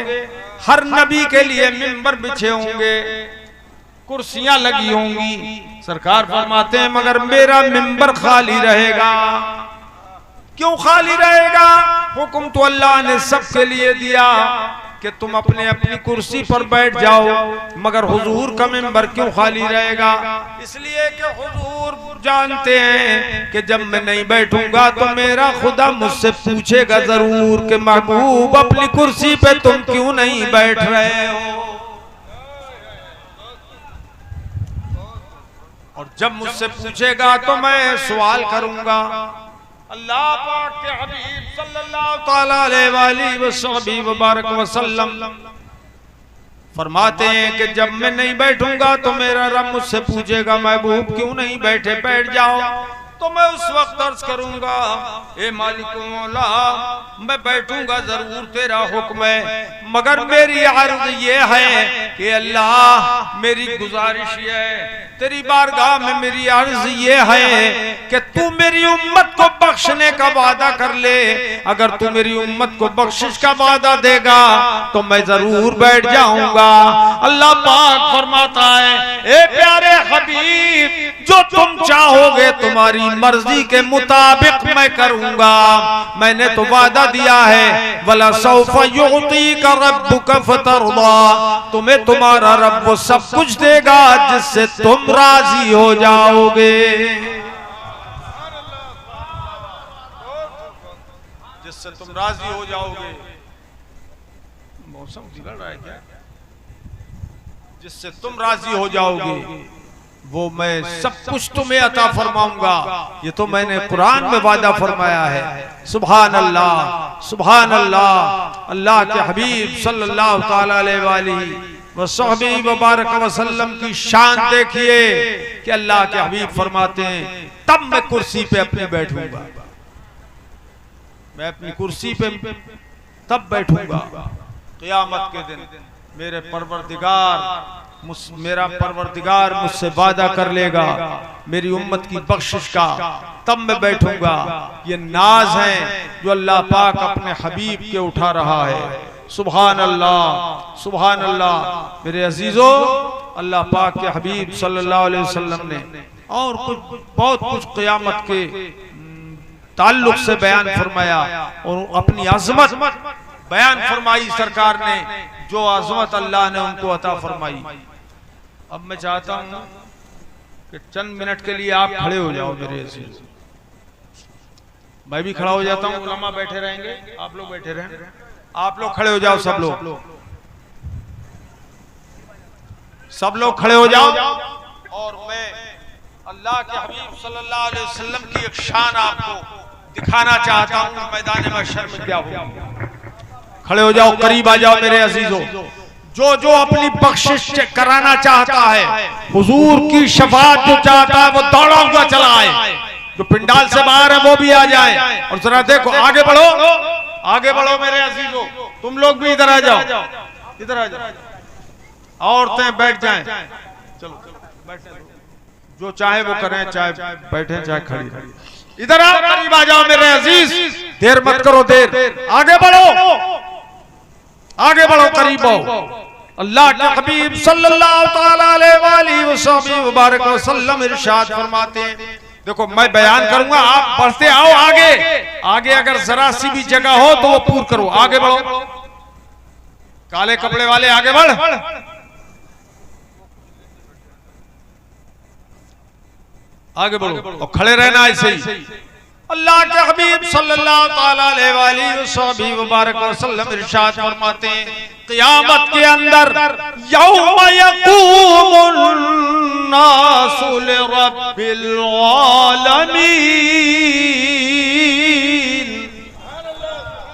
A: हर नबी के लिए मिंबर बिछे होंगे, कुर्सियां लगी होंगी। सरकार फरमाते हैं मगर मेरा मिंबर खाली रहेगा। क्यों खाली रहेगा? हुक्म तो अल्लाह ने सबके लिए दिया कि तुम अपने अपनी कुर्सी पर बैठ जाओ, मगर हुजूर का मिंबर क्यों खाली रहेगा? इसलिए कि हुजूर जानते हैं कि जब मैं नहीं बैठूंगा तो मेरा खुदा मुझसे पूछेगा जरूर कि महबूब अपनी कुर्सी पे तुम क्यों नहीं बैठ रहे हो। और जब मुझसे पूछेगा तो मैं सवाल करूंगा। अल्लाह पाक के हबीब सल्लल्लाहु तआला अलैहि वसल्लम फरमाते हैं कि जब मैं नहीं बैठूंगा तो मेरा रब मुझसे पूछेगा महबूब क्यों नहीं बैठे, बैठ जाओ। तो मैं उस वक्त अर्ज करूंगा, ए मालिक मौला मैं बैठूंगा जरूर, तेरा हुक्म है, मगर मेरी अर्ज ये है कि अल्लाह मेरी गुजारिश ये है, तेरी बारगाह में मेरी अर्ज ये है कि तू मेरी उम्मत को बख्शने का वादा कर ले। अगर तू मेरी उम्मत को बख्शिश का वादा देगा तो मैं जरूर बैठ जाऊंगा। अल्लाह पाक फरमाता है, ए प्यारे हबीब जो तुम चाहोगे तुम्हारी मर्जी के मुताबिक मैं करूंगा। मैंने तो वादा दिया है, वला सौफा युअतीका रब्बुका फतरदा, तुम्हें तुम्हारा रब वो सब कुछ देगा जिससे तुम राजी हो जाओगे, जिससे तुम राजी हो जाओगे। मौसम बिगड़ रहा है क्या? जिससे तुम राजी हो जाओगे वो मैं सब कुछ तुम्हें अता फरमाऊंगा। ये तो मैंने कुरान में वादा फरमाया है। सुभान अल्लाह, सुभान अल्लाह। अल्लाह के हबीब सल्लल्लाहु तआला अलैहि वसल्लम की शान देखिए कि अल्लाह के हबीब फरमाते हैं तब मैं कुर्सी पे अपनी बैठूंगा, मैं अपनी कुर्सी पे तब बैठूंगा क़यामत के दिन। मेरा परवरदिगार मुझसे वादा कर लेगा मेरी उम्मत की बख्शिश का, तब मैं बैठूंगा। ये नाज है जो अल्लाह पाक अपने हबीब के उठा रहा है। सुभान अल्लाह, सुभान अल्लाह। मेरे अजीजों, अल्लाह पाक के हबीब सल्लल्लाहु अलैहि वसल्लम ने और कुछ बहुत कुछ क़यामत के ताल्लुक से बयान फरमाया और अपनी अजमत बयान फरमाई सरकार ने, जो अजमत अल्लाह ने उनको अता फरमाई। अब मैं चाहता हूं कि चंद मिनट के लिए आप खड़े हो जाओ मेरे अजीज। मैं भी खड़ा हो जाता हूं, उलमा बैठे रहेंगे, आप लोग बैठे रहें, आप लोग खड़े हो जाओ, सब लोग खड़े हो जाओ। और मैं अल्लाह के हबीब सल्लल्लाहु अलैहि वसल्लम की एक शान आपको दिखाना चाहता हूं, मैदान महशर में क्या होगा। खड़े हो जाओ, करीब आ जाओ मेरे अजीजों। जो जो अपनी बख्शिश कराना चाहता है, हुजूर की शफाअत जो चाहता है वो दौड़ा हुआ चला आए। जो पिंडाल से बाहर है वो भी आ जाए। और जरा देखो, आगे बढ़ो, आगे बढ़ो मेरे अजीजों। तुम लोग भी इधर आ जाओ, इधर आ जाओ। औरतें बैठ जाएं, चलो बैठे, जो चाहे वो करें, चाहे बैठे चाहे खड़ी। इधर आओ, करीब आ जाओ मेरे अजीज, देर मत करो, देर, आगे बढ़ो, आगे बढ़ो, करीब आओ। अल्लाह के हबीब सल्लल्लाहु तआला अलैहि वसल्लम इरशाद फरमाते हैं, देखो मैं बयान करूंगा, आप बढ़ते आओ आगे, आगे अगर जरा सी भी जगह हो तो वो पूर्ण करो। आगे बढ़ो, काले कपड़े वाले आगे बढ़, आगे बढ़ो और खड़े रहना ऐसे ही। अल्लाह के हबीब सल्लल्लाहु तआला अलैहि वसल्लम इरशाद फरमाते हैं, क़यामत के अंदर यौम यक़ूमुन नासु लिरब्बिल आलमीन,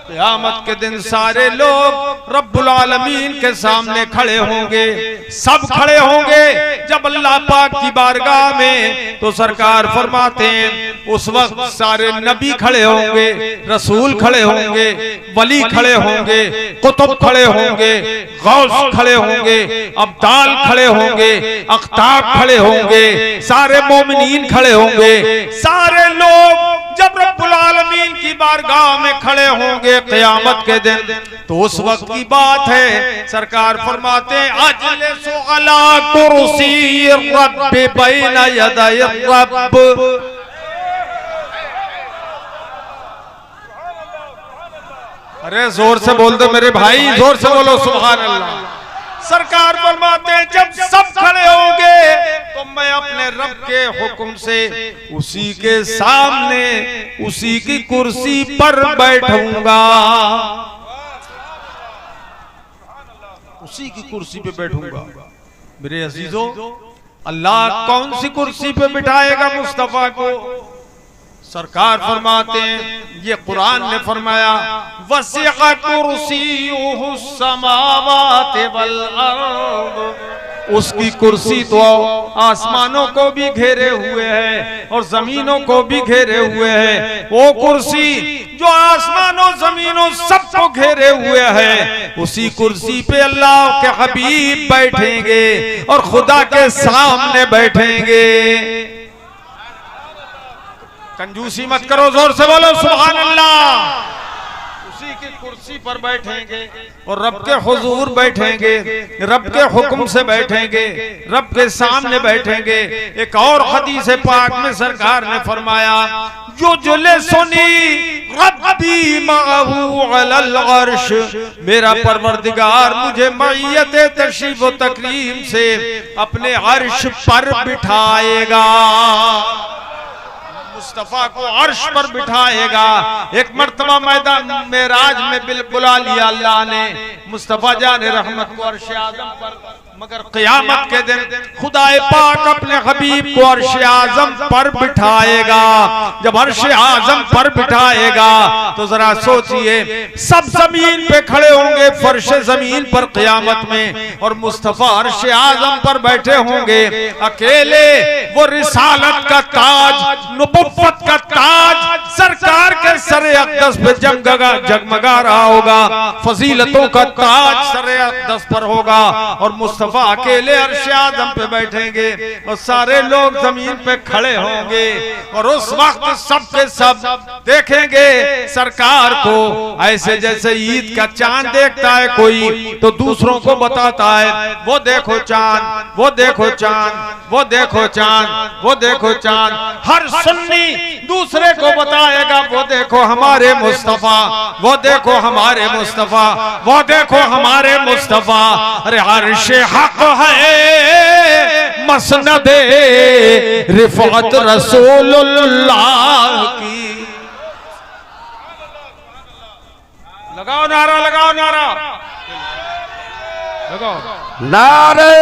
A: क़यामत के दिन सारे लोग रब्बुल आलमीन के सामने खड़े होंगे। सब खड़े होंगे जब अल्लाह पाक की बारगाह में, तो सरकार फरमाते हैं उस वक्त सारे नबी खड़े होंगे, रसूल खड़े होंगे, वली खड़े होंगे, कुतुब खड़े होंगे, गौस खड़े होंगे, अब्दाल खड़े होंगे, अख्ताब खड़े होंगे, सारे मोमिनीन खड़े होंगे। सारे लोग जब रब्बुल आलमीन की बारगाह में खड़े होंगे क़यामत के दिन, तो उस वक्त की बात है, सरकार फरमाते हैं अजलिसु अला कुर्सी रब्बि बैना यदै रब्ब। अरे जोर से बोल दो मेरे भाई, जोर से बोलो सुभान अल्लाह। सरकार फरमाते हैं जब सब खड़े होंगे तो मैं अपने रब के हुक्म से उसी के सामने उसी की कुर्सी पर बैठूंगा, उसी की कुर्सी पे बैठूंगा। मेरे अजीजों, अल्लाह कौन सी कुर्सी पे बिठाएगा मुस्तफा को? सरकार फरमाते हैं, ये कुरान ने फरमाया वसिअ कुर्सियुहु समावाति वल अर्द। उसकी कुर्सी तो आसमानों को भी घेरे हुए है और जमीनों को भी घेरे हुए है। वो कुर्सी जो आसमानों जमीनों सबको घेरे हुए है, उसी कुर्सी पे अल्लाह के हबीब बैठेंगे और खुदा के सामने बैठेंगे। कंजूसी मत करो, जोर से बोलो सुभान अल्लाह। उसी की कुर्सी पर बैठेंगे और रब के हुजूर बैठेंगे, रब के हुक्म से बैठेंगे, रब के सामने बैठेंगे। एक और हदीस पाक में सरकार ने फरमाया जो जुले सुनी रब्बी माहू अलल अर्श, मेरा परवरदिगार मुझे मईयत तशरीफ व तकरीम से अपने अर्श पर बिठाएगा, मुस्तफा को अर्श पर बिठाएगा। एक मर्तबा मैदान मेराज में बुला लिया अल्लाह ने मुस्तफा जाने रहमत को अर्श आज़म पर, मगर क़यामत के दिन खुदाए पाक अपने हबीब को अर्श आज़म पर बिठाएगा। जब अर्श आज़म पर बिठाएगा तो जरा सोचिए, सब जमीन पे खड़े होंगे फर्श जमीन पर क़यामत में, और मुस्तफा अर्श आज़म पर बैठे होंगे अकेले। वो रिसालत का ताज, नबुव्वत का ताज सरकार के सरे अक़दस पे जगमगा रहा होगा, फजीलतों का ताज सरे अक़दस पर होगा, और मुस्तफा अकेले अर्श आज़म पे बैठेंगे और सारे लोग जमीन पे खड़े होंगे। और उस वक्त सब के सब देखेंगे सरकार को ऐसे जैसे ईद का चांद देखता है कोई तो दूसरों को बताता है वो देखो चांद, वो देखो चांद, वो देखो चांद, वो देखो चांद। हर सुन्नी दूसरे को बताएगा वो देखो हमारे मुस्तफा, वो देखो हमारे मुस्तफा, वो देखो हमारे मुस्तफा। अरे अर्श हक है मसनदे रिफअत रसूलुल्लाह की। लगाओ नारा, लगाओ नारा, लगाओ
C: नारे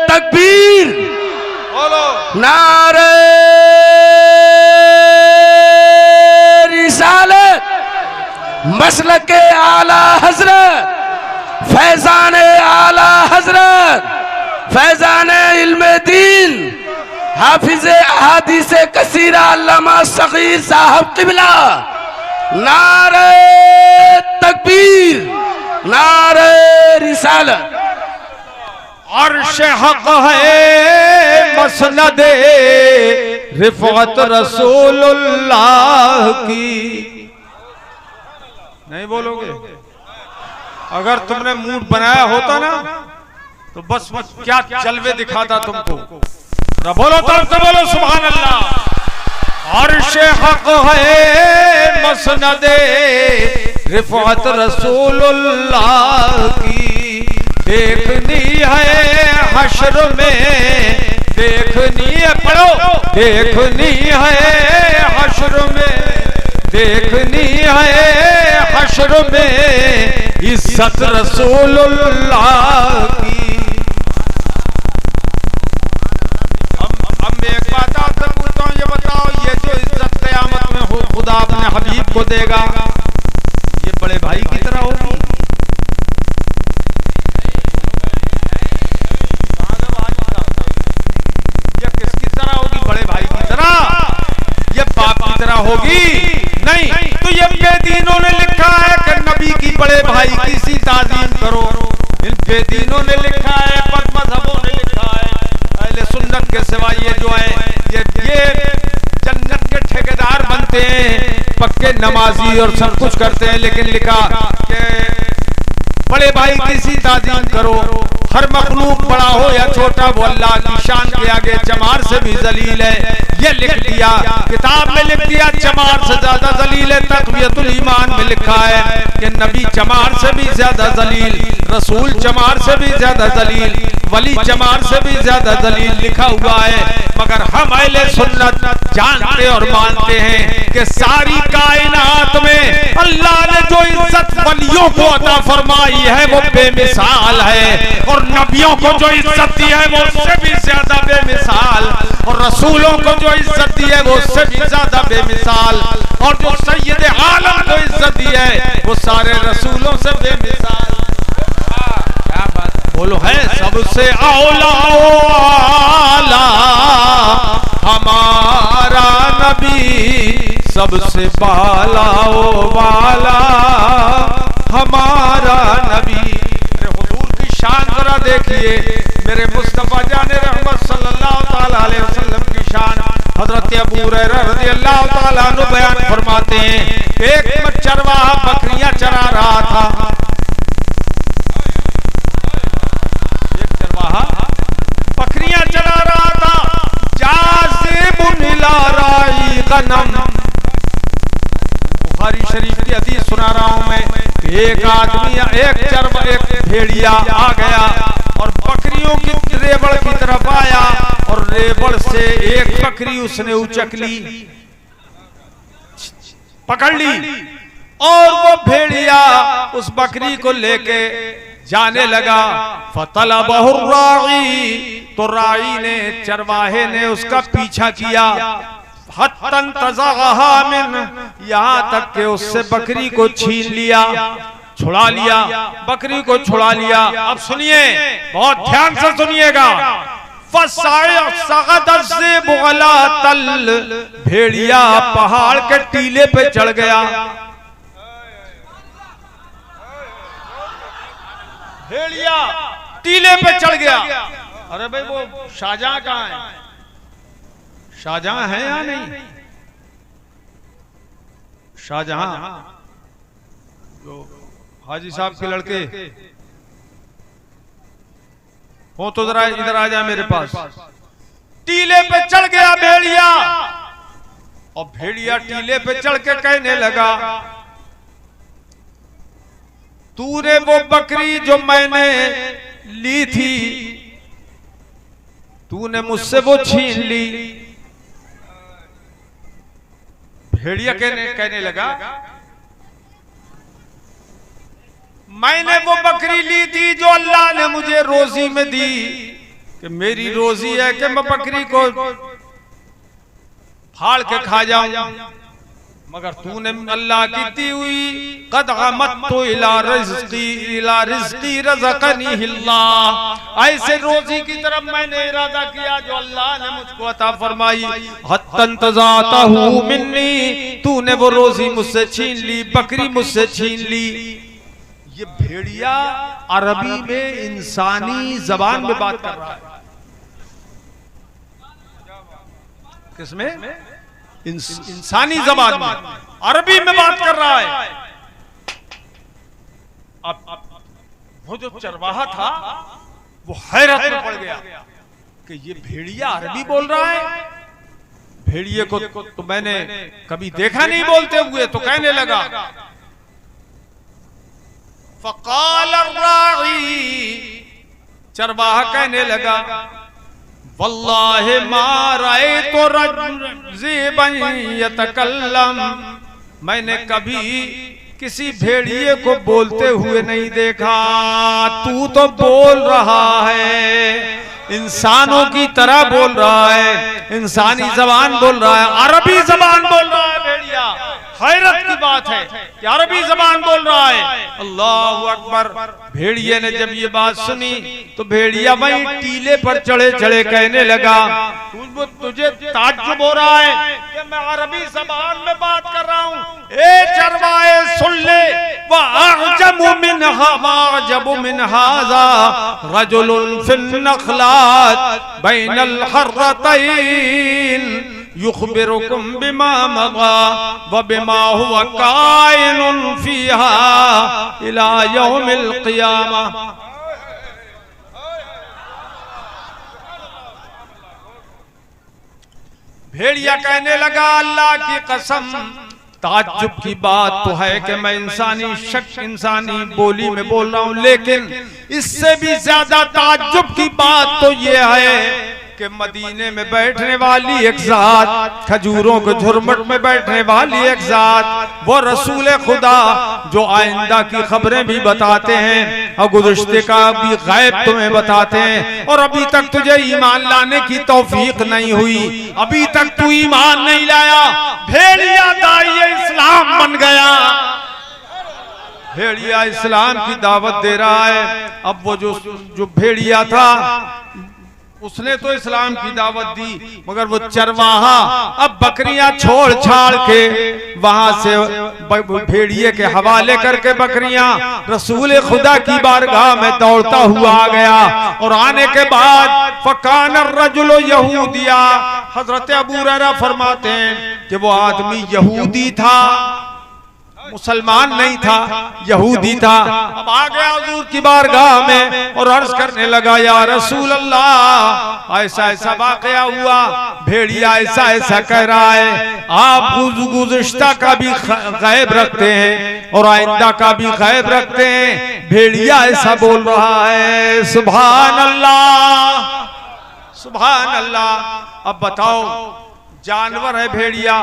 C: तकबीर,
A: बोलो
C: नारे रिसालत, मसलक आला हजरत, फैजान आला हजरत, फैजान इल्मे दीन, हाफिज अहादीस कसीरा अल्लामा सगीर साहब किबला। नारे तकबीर, नारे रिसालत।
A: अर्श हक है मसनदे रिफअत रसूलुल्लाह की। नहीं बोलोगे? अगर तुमने मूड बनाया होता ना तो बस क्या जलवे दिखाता तुमको। बोलो तरफ से बोलो सुभान अल्लाह। अर्श हक है मसनदे रिफअत रसूलुल्लाह की। देखनी है हश्र में, देखनी है, पढ़ो, देखनी है हश्र में, देखनी है हश्र में इज्जत रसूलुल्लाह की। अब मैं एक बात आपसे पूछता हूँ, ये बताओ, ये जो इज्जत क़यामत में हो खुदा अपने हबीब को देगा, ये बड़े भाई की तरह होगी? ये किसकी तरह होगी? सी ताजीम करो। इन बेदीनों ने लिखा है, बदमज़हबों ने लिखा है, अहले सुन्नत के सिवा ये जो है ये जन्नत के ठेकेदार बनते हैं, पक्के नमाजी और सब कुछ करते हैं, लेकिन लिखा कि बड़े भाई की सी ताजीम करो। हर मखलूक बड़ा हो या छोटा वो अल्लाह की शान के आगे चमार से भी जलील है। ये लिख दिया, किताब में लिख दिया चमार से ज्यादा जलील है। तक़वियतुल ईमान में लिखा है कि नबी चमार से भी ज्यादा जलील, रसूल चमार से भी ज्यादा जलील, वली चमार से भी ज्यादा जलील लिखा हुआ है। मगर हम अहले सुन्नत जानते और मानते हैं कि सारी कायनात में अल्लाह ने जो इज्जत वलियों को अता फरमाई है वो बेमिसाल है, और नबियों को जो इज्जत दी है वो उससे भी ज्यादा बेमिसाल, और रसूलों को जो इज्जत दी है वो उससे भी ज्यादा बेमिसाल, और जो सैयद आलम को इज्जत दी है वो सारे रसूलों से बेमिसाल। क्या बात बोलो, है सबसे औला आला हमारा नबी, सबसे बाला ओ वाला हमारा नबी। मेरे हुजूर की शान जरा देखिए, मेरे मुस्तफा जाने रहमत सल्लल्लाहु ताला अलैहि वसल्लम की शान हजरत अबू हुरैरा रज़ियल्लाहु ताला अन्हु बयान फरमाते हैं। एक चरवाहा बकरियां चरा रहा था, एक चरवाहा बकरियां चरा रहा था, जाज़िबुन इला राई गनम। बुखारी शरीफ की हदीस सुना रहा हूं मैं। एक आदमी, एक भेड़िया आ गया और बकरियों की रेवड़ की तरफ आया, और रेवड़ से एक बकरी उसने उचक ली, पकड़ ली, और वो भेड़िया उस बकरी को लेके जाने लगा। फतलबहु राई, तो राई ने, चरवाहे ने उसका पीछा किया। हत्तन तज़ग़हा मिन, यहाँ तक के उससे बकरी को छीन लिया, छुड़ा लिया, बकरी को छुड़ा लिया। अब सुनिए, बहुत ध्यान से सुनिएगा। भेड़िया पहाड़ के टीले पे चढ़ गया, भेड़िया टीले पे चढ़ गया। अरे भाई वो शाहजहां कहाँ है? शाहजहां है या नहीं? शाहजहां जो हाजी साहब के लड़के हो, तो जरा इधर आ जाए मेरे पास। टीले पे चढ़ गया भेड़िया, और भेड़िया टीले पे चढ़ के कहने लगा, तूने वो बकरी जो मैंने ली थी, तूने मुझसे वो छीन ली। भेड़िया कहने लगा, मैंने वो बकरी ली थी जो अल्लाह ने मुझे रोजी में दी, कि मेरी रोजी है कि मैं बकरी को फाड़ के खा जाऊं, मगर तूने अल्लाह की दी हुई कद अमत्तु इला रिज़्क़ी रज़क़नीहिल्लाह, ऐसे रोजी की तरफ मैंने इरादा किया जो अल्लाह ने मुझको अता फरमाई। हत्तन तज़ातहु मिन्नी, तूने वो रोजी मुझसे छीन ली, बकरी मुझसे छीन ली। ये भेड़िया अरबी में इंसानी जबान में बात कर रहा है। किसमें? इंसानी जबान में, अरबी में बात कर रहा है। अब वो जो चरवाहा था वो हैरत में पड़ गया कि ये भेड़िया अरबी बोल रहा है। भेड़िए को तो मैंने कभी देखा नहीं बोलते हुए, तो कहने लगा, फ़क़ाल अर्राई, चरवाहा कहने लगा, वल्लाहि मा रअयतु रज़ीबन यतकल्लम, मैंने कभी किसी भेड़िए को बोलते हुए नहीं देखा। तू तो बोल रहा है, इंसानों की तरह बोल रहा है, इंसानी जबान बोल रहा है, अरबी जबान बोल रहा है भेड़िया। हैरत की बात है कि अरबी जबान बोल रहा है। अल्लाह अकबर। भेड़िए ने जब ये बात सुनी तो भेड़िया वहीं टीले पर चढ़े चढ़े कहने लगा, तुझे ताज्जुब हो रहा है कि मैं अरबी जबान में बात कर रहा हूँ? ए चरवाए सुन ले, वअअजमु मिनहा वअअजबु मिन हाज़ा रजुलुन फिन नखलात बैनल हर्रतैन युखबिरुकुम बिमा मज़ा व बिमा हुवा काइनुन फीहा इला यौमिल क़ियामा। भेड़िया कहने लगा, अल्लाह की कसम, ताज्जुब की बात तो है कि मैं इंसानी बोली में बोल रहा हूं, लेकिन इससे भी ज्यादा ताज्जुब की बात तो ये है कि मदीने में बैठने वाली एक जात, खजूरों के झुरमुट में बैठने वाली एक जात, वो रसूल खुदा जो आइंदा की खबरें भी बताते हैं और गुज़श्ते का भी गैब तुम्हें बताते हैं, और अभी तक तुझे ईमान लाने की तौफीक नहीं हुई, अभी तक तू ईमान नहीं लाया। भेड़िया दाइए इस्लाम बन गया, भेड़िया इस्लाम की दावत दे रहा है। अब वो जो भेड़िया था उसने तो इस्लाम की दावत दी, मगर वो चरवाहा अब बकरियां छोड़ छाड़ के वहां से भेड़िए के हवाले करके बकरियां रसूल खुदा की बारगाह में दौड़ता हुआ आ गया। और आने के बाद फकान रजुल यहूदिया, हजरत अबू हुरैरा फरमाते हैं कि वो आदमी यहूदी था, मुसलमान नहीं था, यहूदी था। अब आ गया हुजूर की बारगाह में और अर्ज करने लगा, या रसूल अल्लाह, ऐसा ऐसा वाकया हुआ, भेड़िया ऐसा ऐसा कह रहा है, आप गुज़श्ता का भी गैब रखते हैं और आइंदा का भी गैब रखते हैं, भेड़िया ऐसा बोल रहा है। सुभान अल्लाह, सुभान अल्लाह। अब बताओ, जानवर है भेड़िया,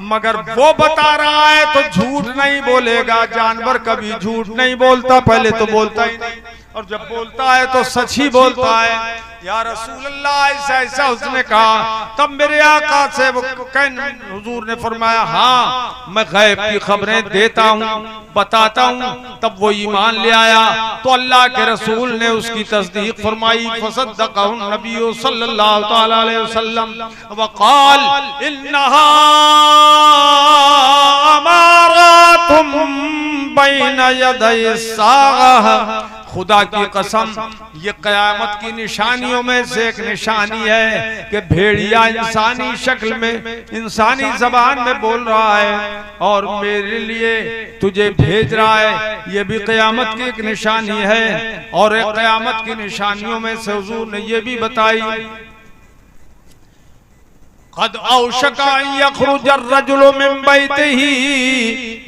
A: मगर वो बता रहा है तो झूठ नहीं बोलेगा। जानवर कभी झूठ नहीं बोलता, पहले तो बोलता ही नहीं, और जब बोलता है तो सच ही बोलता है। या रसूल अल्लाह, ऐसा ऐसा उसने कहा। तब मेरे आका से हुजूर ने फरमाया, हाँ मैं गैब की खबरें देता हूँ, बताता हूँ। तब वो ईमान ले आया तो अल्लाह के रसूल ने उसकी तस्दीक फरमाई। फसद्दक़हु नबी सल्लल्लाहु तआला अलैहि वसल्लम वक़ाल इन्नहा अमारातुम बैन यदै साअह। खुदा की कसम, ये कयामत की निशानियों में से एक निशानी है कि भेड़िया इंसानी शक्ल में, इंसानी जबान में बोल रहा है और मेरे लिए तुझे भेज रहा है। ये भी कयामत की एक निशानी है। और एक कयामत की निशानियों में से हुजूर ने ये भी बताई, क़द औशका यख़रुज अर्रजुलु मिन बैतिही,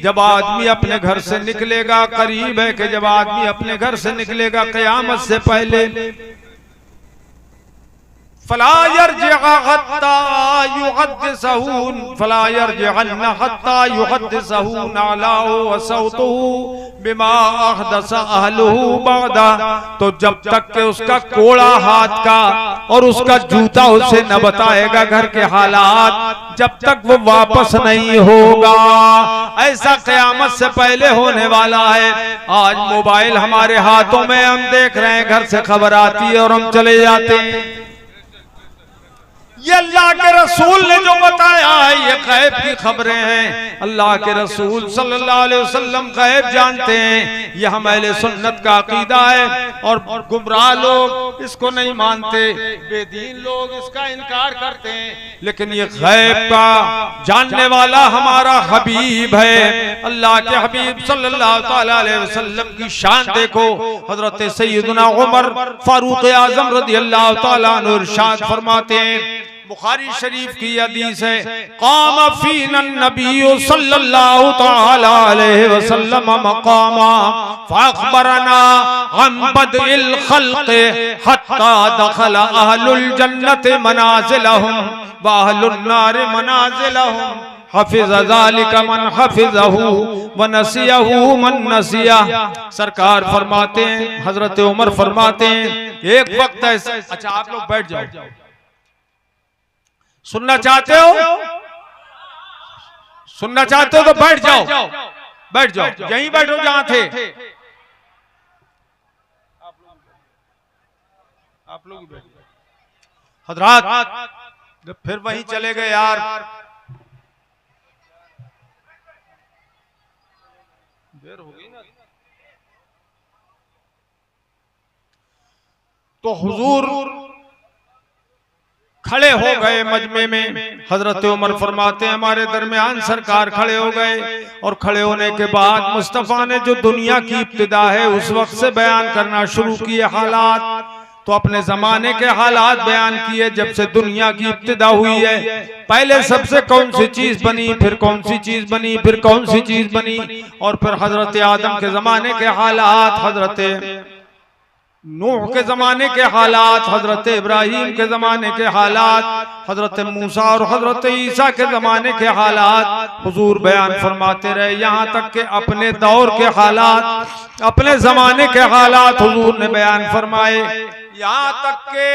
A: जब आदमी अपने घर से निकलेगा, करीब है कि जब आदमी अपने घर से निकलेगा कयामत से पहले, फला यरजिअ हत्ता युहद्दिसहु, फला यरजिअन हत्ता युहद्दिसहु नालाहु व सौतुहु बिमा अहदस अहलुहु बअदा। तो जब तक के उसका कोड़ा हाथ का और उसका जूता उसे न बताएगा घर के हालात, जब तक वो वापस नहीं होगा। ऐसा क़यामत से पहले होने वाला है। आज मोबाइल हमारे हाथों में, हम देख रहे हैं, घर से खबर आती है और हम चले जाते हैं। ये अल्लाह के रसूल ने जो बताया है, ये गैब की खबरें हैं। अल्लाह के रसूल सल्लल्लाहु अलैहि वसल्लम गैब जानते हैं। ये हम अहले सुन्नत का अकीदा है। और गुमराह लोग इसको नहीं मानते, बेदीन लोग इसका इनकार करते हैं, लेकिन ये गैब का जानने वाला हमारा हबीब है। अल्लाह के हबीब सल्लल्लाहु तआला अलैहि वसल्लम की शान देखो। हजरत सैयदना उमर फारूक आजम रज़ियल्लाहु तआला अन्हु इरशाद फरमाते हैं, बुखारी शरीफ की हदीस है, क़ाम फ़ीना नबी सल्लल्लाहु तआला अलैहि वसल्लम मक़ामा फ़अख़बरना अन बदइल ख़ल्क़ हत्ता दख़ल अहलुल जन्नति मनाज़िलहुम व अहलुन नार मनाज़िलहुम हफ़िज़ ज़ालिका मन हफ़िज़हु व नसियहु मन नसियह। सरकार फरमाते हैं, हज़रत उमर फरमाते हैं, एक वक्त ऐसा, अच्छा आप लोग बैठ जाओ, सुनना चाहते हो? सुनना चाहते हो तो बैठ जाओ, बैठ जाओ, यहीं बैठो जहां थे। आप लोग बैठ जाओ। हजरात फिर वहीं चले गए यार। देर हो गई ना। तो हुजूर खड़े हो गए मजमे में। हजरत उमर फरमाते हैं हमारे दरमियान सरकार खड़े हो गए, और खड़े होने के बाद मुस्तफा ने जो दुनिया की इब्तिदा है उस वक्त से बयान करना शुरू किए हालात। तो अपने जमाने के हालात बयान किए, जब से दुनिया की इब्तिदा हुई है, पहले सबसे कौन सी चीज बनी, फिर कौन सी चीज बनी, फिर कौन सी चीज बनी, और फिर हजरत आदम के जमाने के हालात, हजरत नूह के जमाने के हालात, हजरत इब्राहिम के जमाने के हालात, हजरत मूसा और हजरत ईसा के जमाने के हालात हुजूर बयान फरमाते रहे। यहाँ तक कि अपने दौर के हालात, अपने जमाने के हालात हुजूर ने बयान फरमाए। यहाँ तक के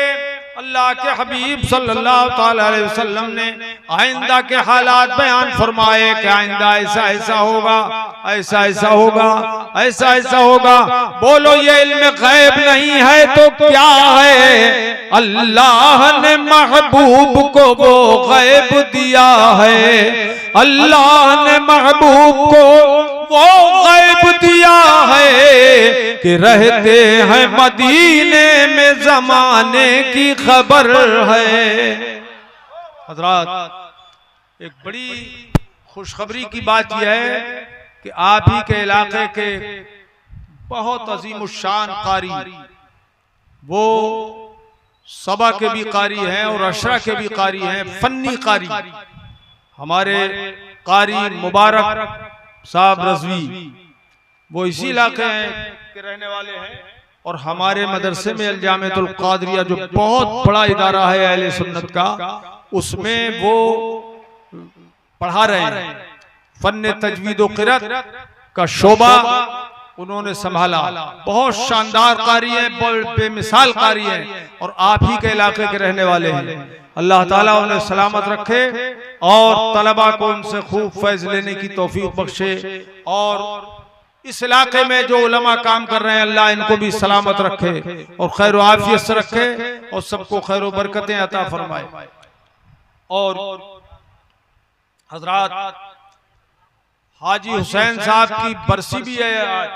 A: अल्लाह के हबीब सल्लल्लाहु अलैहि वसल्लम ने आइंदा के हालात बयान फरमाए कि आइंदा ऐसा ऐसा होगा, ऐसा ऐसा होगा, ऐसा ऐसा होगा। बोलो ये इल्म गैब नहीं है तो क्या है? अल्लाह ने महबूब को वो गैब दिया है, अल्लाह ने महबूब को वो गैब दिया है कि रहते हैं मदीने में जमाने की खबर है। हजरात एक बड़ी खुशखबरी की बात यह है कि आप ही के इलाके के बहुत अजीमुशान कारी, वो सबा के भी कारी हैं और अशरा के भी कारी हैं, फन्नी कारी, हमारे कारी मुबारक साहब रजवी, वो इसी इलाके के रहने वाले हैं। और हमारे मदरसे में अल-जामिअतुल क़ादिरिया जो बहुत बड़ा इदारा है अहले सुन्नत का, उसमें वो पढ़ा रहे हैं। फन्ने तजवीद व क़िरात का शोबा उन्होंने संभाला। बहुत शानदार कारी है, बेमिसाल कारी है, और आप ही के इलाके के रहने वाले हैं। अल्लाह ताला उन्हें सलामत रखे और तलबा को उनसे खूब फैज लेने की तौफीक बख्शे, और इस इलाके में जो उलमा काम कर रहे हैं अल्लाह इनको भी सलामत रखे और खैर आफियत से रखे और सबको खैर बरकतें अता फरमाए। और हजरात हाजी हुसैन साहब की बरसी भी है आज।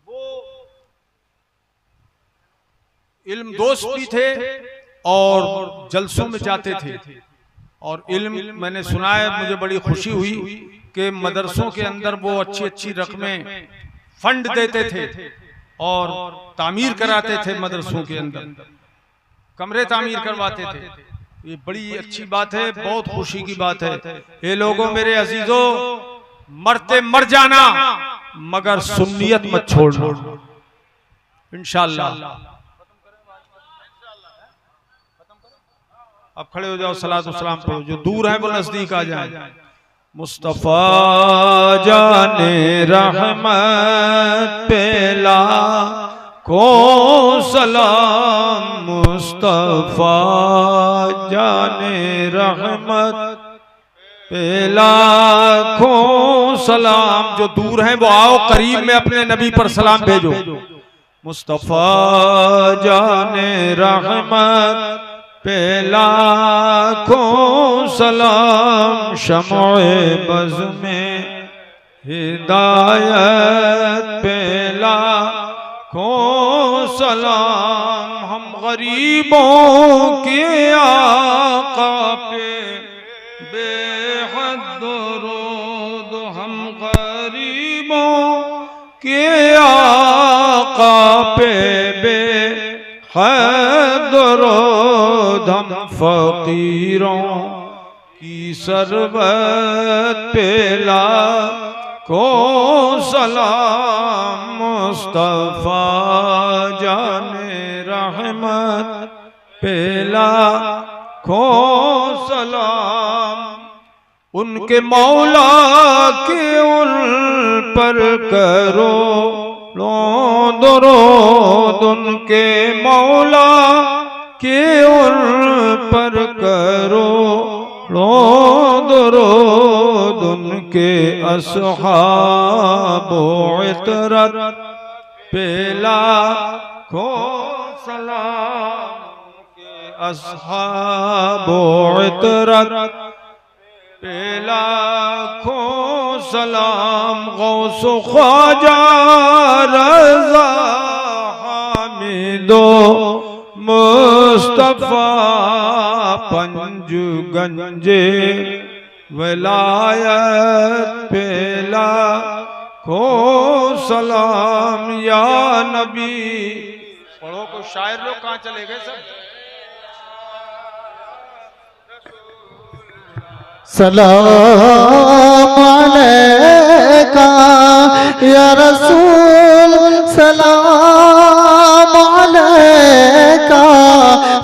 A: वो इल्म दोस्त भी थे और जलसों में जाते थे, और इल्म मैंने सुना है, मुझे बड़ी खुशी हुई कि मदरसों के अंदर वो अच्छी अच्छी रकमें फंड देते थे और तामीर कराते थे। मदरसों के अंदर कमरे तामीर करवाते थे। ये बड़ी अच्छी बात है, बहुत खुशी की बात है। ये लोगों मेरे अजीजों, मरते मर जाना मगर सुन्नियत मत छोड़ना इंशाअल्लाह। अब खड़े हो जाओ, सलात व सलाम पढ़ो, जो दूर है वो नजदीक आ जाए। मुस्तफा जाने रहमत पेला को सलाम, मुस्तफा जाने रहमत पेला को सलाम। जो दूर हैं वो आओ, करीब में अपने नबी पर सलाम भेजो। मुस्तफा जाने रहमत पेला को सलाम, शमोए बज़ में हिदायत पेला को सलाम। हम गरीबों के आका पे बेहद दरूद, हम गरीबों के आका पे बेहद दरूद, हम फकीरों की सरबत पेला को सलाम। मुस्तफा जाने रहमत पेला को सलाम। उनके मौला के उन पर करो दरूद, उनके मौला के उन पर करो दरूद उनके अस्हाबो इतरत पे लाखों सलाम के अस्हाबो इतरत पे लाखों सलाम गौस ख्वाजा रज़ा हामिदो मुस्तफा पंज गंजे विलायत पे लाखों सलाम या नबी। पढ़ो को शायर लोग कहाँ चले गए सब।
D: सलाम अलैका या रसूल सलाम अलैका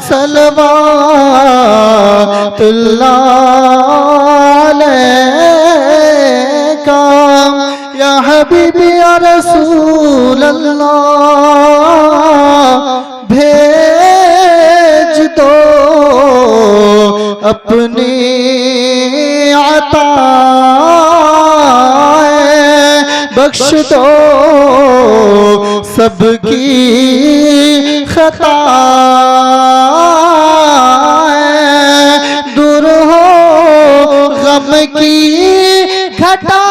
D: सलवातुल्लाह अलैका या हबीबी या रसूल अल्लाह भेज दो अपनी बख्श दो सबकी खता दूर हो गम की घटा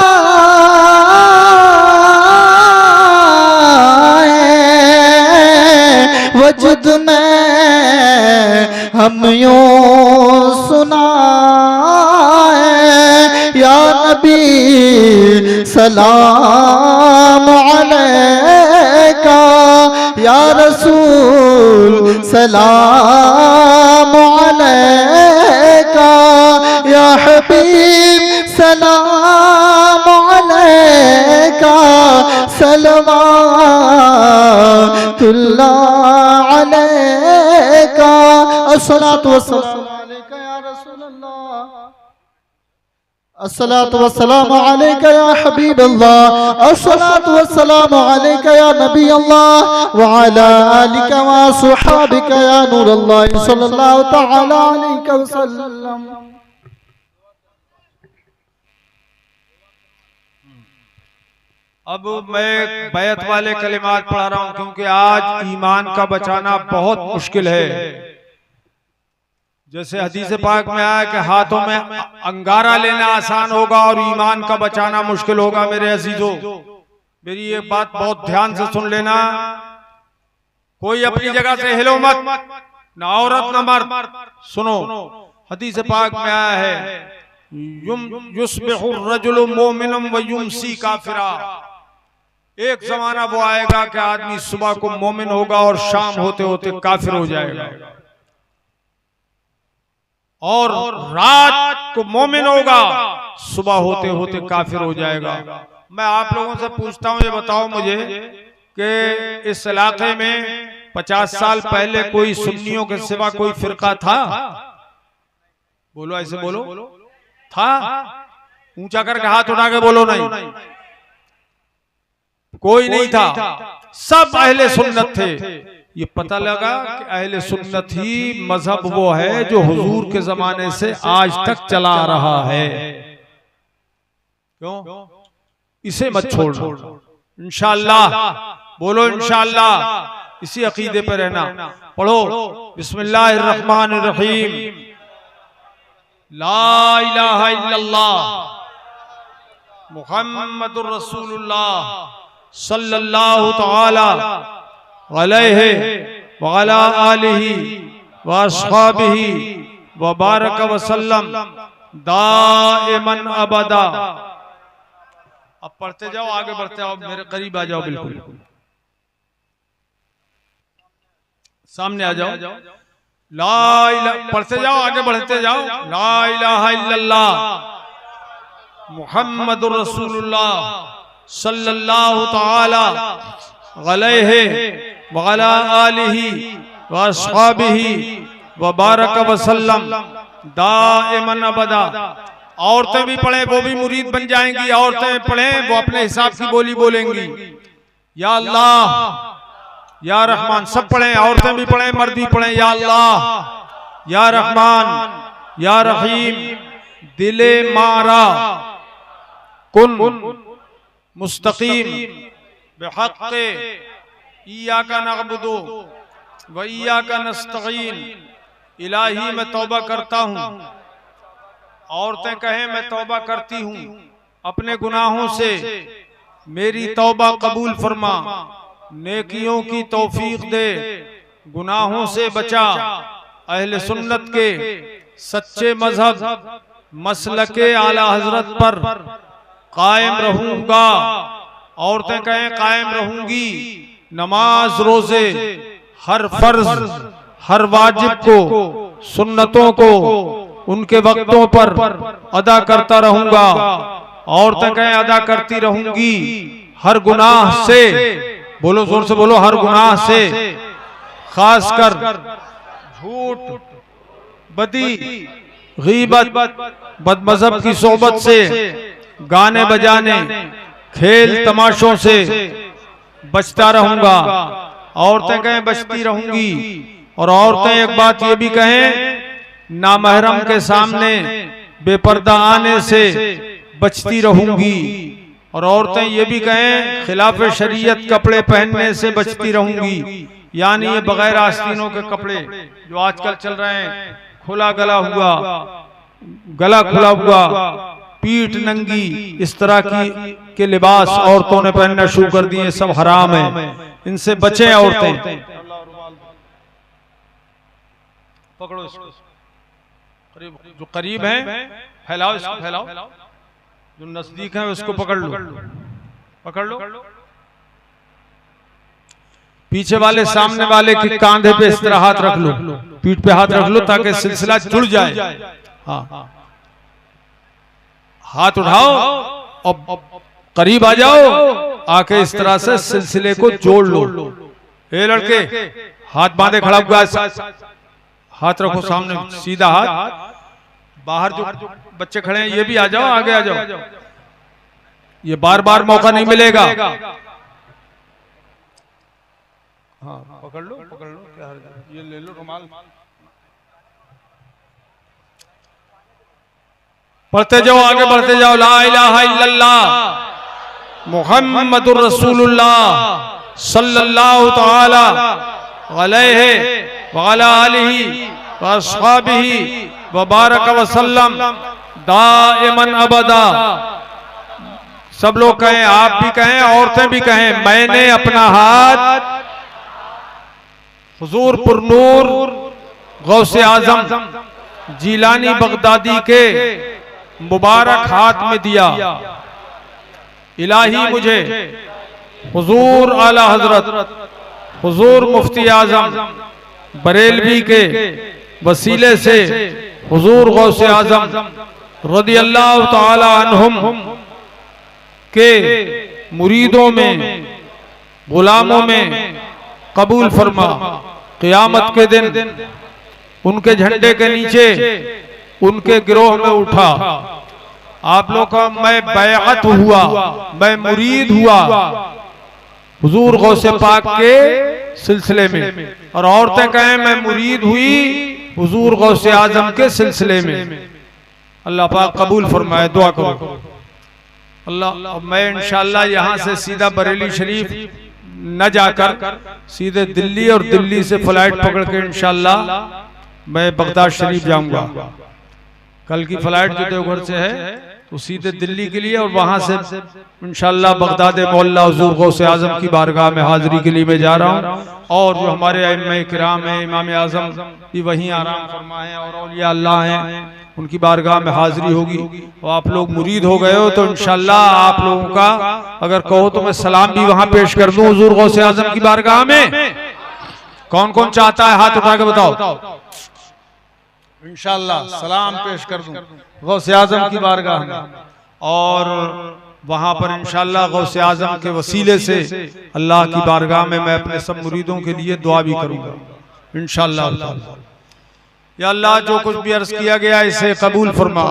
D: वजद में हम यूं सुना या नबी सलाम अलैका या रसूल सलाम अलैका या हबीब सलाम अलैका सलवातुल्लाह अलैका अस्सलातु वस्सलाम अलैका या रसूल अल्लाह अस्सलातु वस्सलाम अलैका या हबीब अल्लाह अस्सलातु वस्सलाम अलैका या नबी अल्लाह व अला आलिका व सुहाबिका या नूर अल्लाह सल्लल्लाहु तआला अलैहि वसल्लम।
A: अब मैं बैत वाले कलिमात पढ़ा रहा हूं क्योंकि आज ईमान का बचाना बहुत मुश्किल है। जैसे हदीस पाक में आया कि हाथों में अंगारा लेना आसान होगा और ईमान का बचाना मुश्किल होगा। मेरे अजीजों, मेरी ये बात बहुत ध्यान से सुन लेना। कोई अपनी जगह से हिलो मत, ना औरत ना मर्द। सुनो, हदीस पाक में आया है युस्बिहु रजुलु मोमिनम व युमसी काफिरा। एक जमाना वो आएगा कि आदमी सुबह को मोमिन होगा और शाम होते होते काफिर हो जाएगा, और रात को मोमिन होगा, सुबह होते होते काफिर हो जाएगा। मैं आप लोगों से पूछता हूं, ये बताओ मुझे कि इस इलाके में 50 साल पहले कोई सुन्नियों के सिवा कोई फिरका था? बोलो, ऐसे बोलो, था? ऊंचा करके हाथ उठा के बोलो नहीं। कोई नहीं था, सब अहले सुन्नत थे। ये पता लगा कि अहले सुन्नत ही मजहब वो है जो हुजूर के जमाने से आज तक चला आ रहा है। क्यों? इसे मत छोड़ो। इंशाअल्लाह बोलो, इंशाअल्लाह इसी अकीदे पे रहना। पढ़ो बिस्मिल्लाहिर्रहमानिर्रहीम। ला इलाहा इल्लल्लाह मुहम्मदुर रसूलुल्लाह सल्लल्लाहु तआला अलैहि व अला आलिहि व अस्हाबिहि व बारक व सल्लम दाइमन अबदा। अब पढ़ते जाओ, आगे बढ़ते जाओ, मेरे करीब आ जाओ, बिल्कुल सामने आ जाओ। ला इलाहा, पढ़ते जाओ, आगे बढ़ते जाओ। ला इलाहा इल्लल्लाह मुहम्मदुर रसूलुल्लाह सल्लल्लाहु तआला अलैहि व अला आलिहि व अस्हाबिहि व बारक व सल्लम दाइमन अबदा। औरतें भी पढ़ें, वो भी मुरीद बन जाएंगी। औरतें पढ़ें, वो अपने हिसाब की बोली बोलेंगी। या अल्लाह या रहमान, सब पढ़ें, औरतें भी पढ़ें, मर्द भी पढ़ें। या अल्लाह या रहमान या रहीम दिले मारा कुन मुस्तकीम बिहक़्क़े इय्याका नअबुदु व इय्याका नस्तईन। इलाही मैं तौबा करता हूँ, औरतें कहें मैं तौबा करती हूँ अपने गुनाहों से, मेरी तौबा कबूल फरमा, नेकियों की तौफीक दे, गुनाहों से बचा। अहले सुन्नत के सच्चे मजहब मसलके आला हजरत पर कायम रहूंगा। औरतें कहें कायम रहूंगी। नमाज रोजे हर फर्ज हर वाजिब को सुन्नतों को उनके वक्तों पर अदा करता रहूंगा। औरतें कहें अदा करती रहूंगी। हर गुनाह से, बोलो जोर से बोलो, हर गुनाह से, खासकर झूठ, बदी, गीबत, बदमज़हब की सोबत से, गाने बजाने, खेल तमाशों से बचता रहूंगा। औरतें कहें बचती रहूंगी। और औरतें एक बात ये भी कहें नामहरम के सामने बेपर्दा आने से बचती रहूंगी। और औरतें ये भी कहें खिलाफ शरीयत कपड़े पहनने से बचती रहूंगी। यानी ये बगैर आस्तीनों के कपड़े जो आजकल चल रहे हैं, खुला गला हुआ, गला खुला हुआ, पीठ नंगी, इस तरह के लिबास औरतों ने पहनना शुरू कर दिए, सब हराम है, इनसे बचें औरतें। पकड़ो इसको, जो करीब है फैलाओ, इसको फैलाओ, जो नजदीक है उसको पकड़ लो, पकड़ लो। पीछे वाले सामने वाले के कांधे पे इस तरह हाथ रख लो, पीठ पे हाथ रख लो ताकि सिलसिला जुड़ जाए। हाँ, हाथ उठाओ और करीब आ जाओ, आके इस तरह से सिलसिले को जोड़ लो। ए लड़के, हाथ बांधे खड़ा हुआ, हाथ रखो सामने, सीधा हाथ। बाहर जो बच्चे खड़े हैं ये भी आ जाओ, आगे आ जाओ, ये बार बार मौका नहीं मिलेगा। हाँ, पकड़ लो, पकड़ लो, क्या ये ले लो रुमाल। पढ़ते जाओ, आगे बढ़ते जाओ। ला इलाहा इल्लल्लाह मुहम्मदुर रसूलुल्लाह सल्लल्लाहु तआला अलैहि व अला आलिहि व अस्हाबिहि व बारक व सल्लम दाइमन अबदा। सब लोग कहें, आप भी कहें, औरतें भी कहें, मैंने अपना हाथ हुजूर पुरनूर गौसे आजम जीलानी बगदादी के मुबारक हाथ में दिया। इलाही मुझे हुजूर आला हजरत हुजूर मुफ्ती आजम बरेलवी के वसीले से हुजूर गौसे आजम रदियल्लाहु ताला अन्हुम के मुरीदों में, गुलामों में कबूल फरमा। क़यामत के दिन उनके झंडे के नीचे उनके गिरोह में उठा। आप लोग का मैं बैअत हुआ, मैं मुरीद हुआ हुजूर गौसे पाक के सिलसिले में। और औरतें कहें मैं मुरीद हुई हुजूर गौसे आजम के सिलसिले में। अल्लाह पाक कबूल फरमाए, दुआ करो अल्लाह। मैं इंशाअल्लाह यहाँ से सीधा बरेली शरीफ न जाकर सीधे दिल्ली और दिल्ली से फ्लाइट पकड़ के इंशाअल्लाह मैं बगदाद शरीफ जाऊंगा। कल की फ्लाइट जो देवघर से है तो सीधे दिल्ली के लिए, और वहां से इंशाअल्लाह बगदाद मौला हुजूर गौसे आजम की बारगाह में हाजिरी के लिए मैं जा रहा हूँ। और जो हमारे अइम्मा किराम हैं, इमाम आजम भी वहीं आराम फरमाए और औलिया अल्लाह हैं, उनकी बारगाह में हाजिरी होगी। और आप लोग मुरीद हो गए हो तो इंशाअल्लाह आप लोगों का अगर कहो तो मैं सलाम भी वहां पेश कर दूं हुजूर गौसे आजम की बारगाह में। कौन कौन चाहता है हाथ उठा के बताओ, इंशाअल्लाह सलाम पेश कर दूं गौसे आजम की बारगाह में। और वहां पर इंशाअल्लाह गौसे आजम के वसीले से अल्लाह की बारगाह में मैं अपने सब मुरीदों के लिए दुआ भी करूंगा इंशाअल्लाह। या अल्लाह जो कुछ भी अर्ज किया गया इसे कबूल फरमा,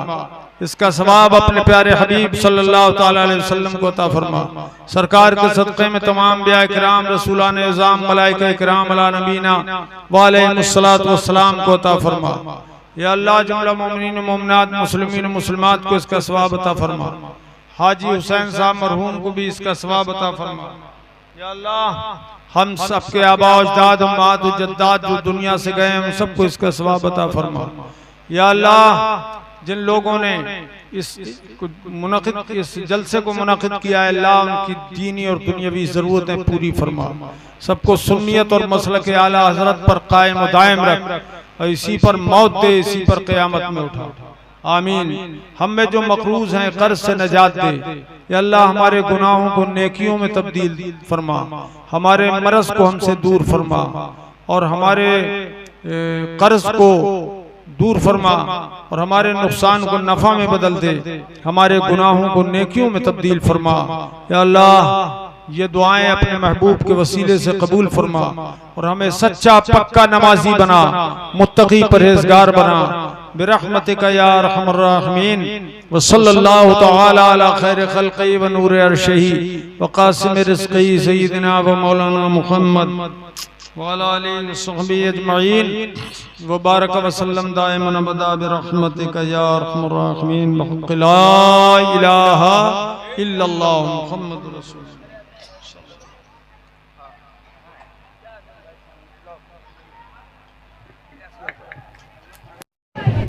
A: इसका सवाब अपने प्यारे हबीब सल्लल्लाहु ताला अलैहि वसल्लम को अता फरमा। सरकार के सदक़े में तमाम अंबिया किराम, रसूलान इज़ाम, मलाइका किराम अला नबीना व अलैहिमुस्सलातु वस्सलाम को अता फरमा। या अल्लाह जुमला मोमिनीन मोमिनात मुस्लिमीन मुस्लिमात को इसका सवाब अता फरमा। हाजी हुसैन साहब मरहूम को भी इसका सवाब अता फरमा। या अल्लाह हम सबके आबा अजदाद अम्मात जद्दाद जो दुनिया से गए हम सबको इसका सवाब अता फरमा। या अल्लाह जिन लोगों ने इस जलसे को मुनक़िद किया है अल्लाह उनकी दीनी और दुनियावी ज़रूरतें पूरी फरमा। सबको सुन्नियत और मसलक आला हजरत पर कायम और दायम रख और इसी पर मौत दे, इसी पर क़यामत में उठा। आमीन। हम में जो मकरूज हैं कर्ज से नजात दे। या अल्लाह हमारे गुनाहों को नेकियों में तब्दील फरमा, हमारे मरज को हमसे दूर फरमा और हमारे कर्ज को दूर फरमा और हमारे नुकसान को नफा में बदल दे, हमारे गुनाहों को नेकियों में तब्दील फरमा। या अल्लाह ये दुआएं अपने महबूब के वसीले से कबूल फरमा और हमें सच्चा पक्का नमाजी बना, मुत्तकी परहेजगार बना। बिरहमतिका या अरहमर राहिमीन। व सल्लल्लाहु तआला अला खैर खल्क़ी व नूर अर्शिही व क़ासिम रिज़्क़ी सय्यिदिना व मौलाना मुहम्मद व अला आलिहि व सहबिही अजमईन व बारक व सल्लम दाइमन अबदा बिरहमतिका या अरहमर राहिमीन। ला इलाहा इल्लल्लाह मुहम्मदुर रसूलुल्लाह।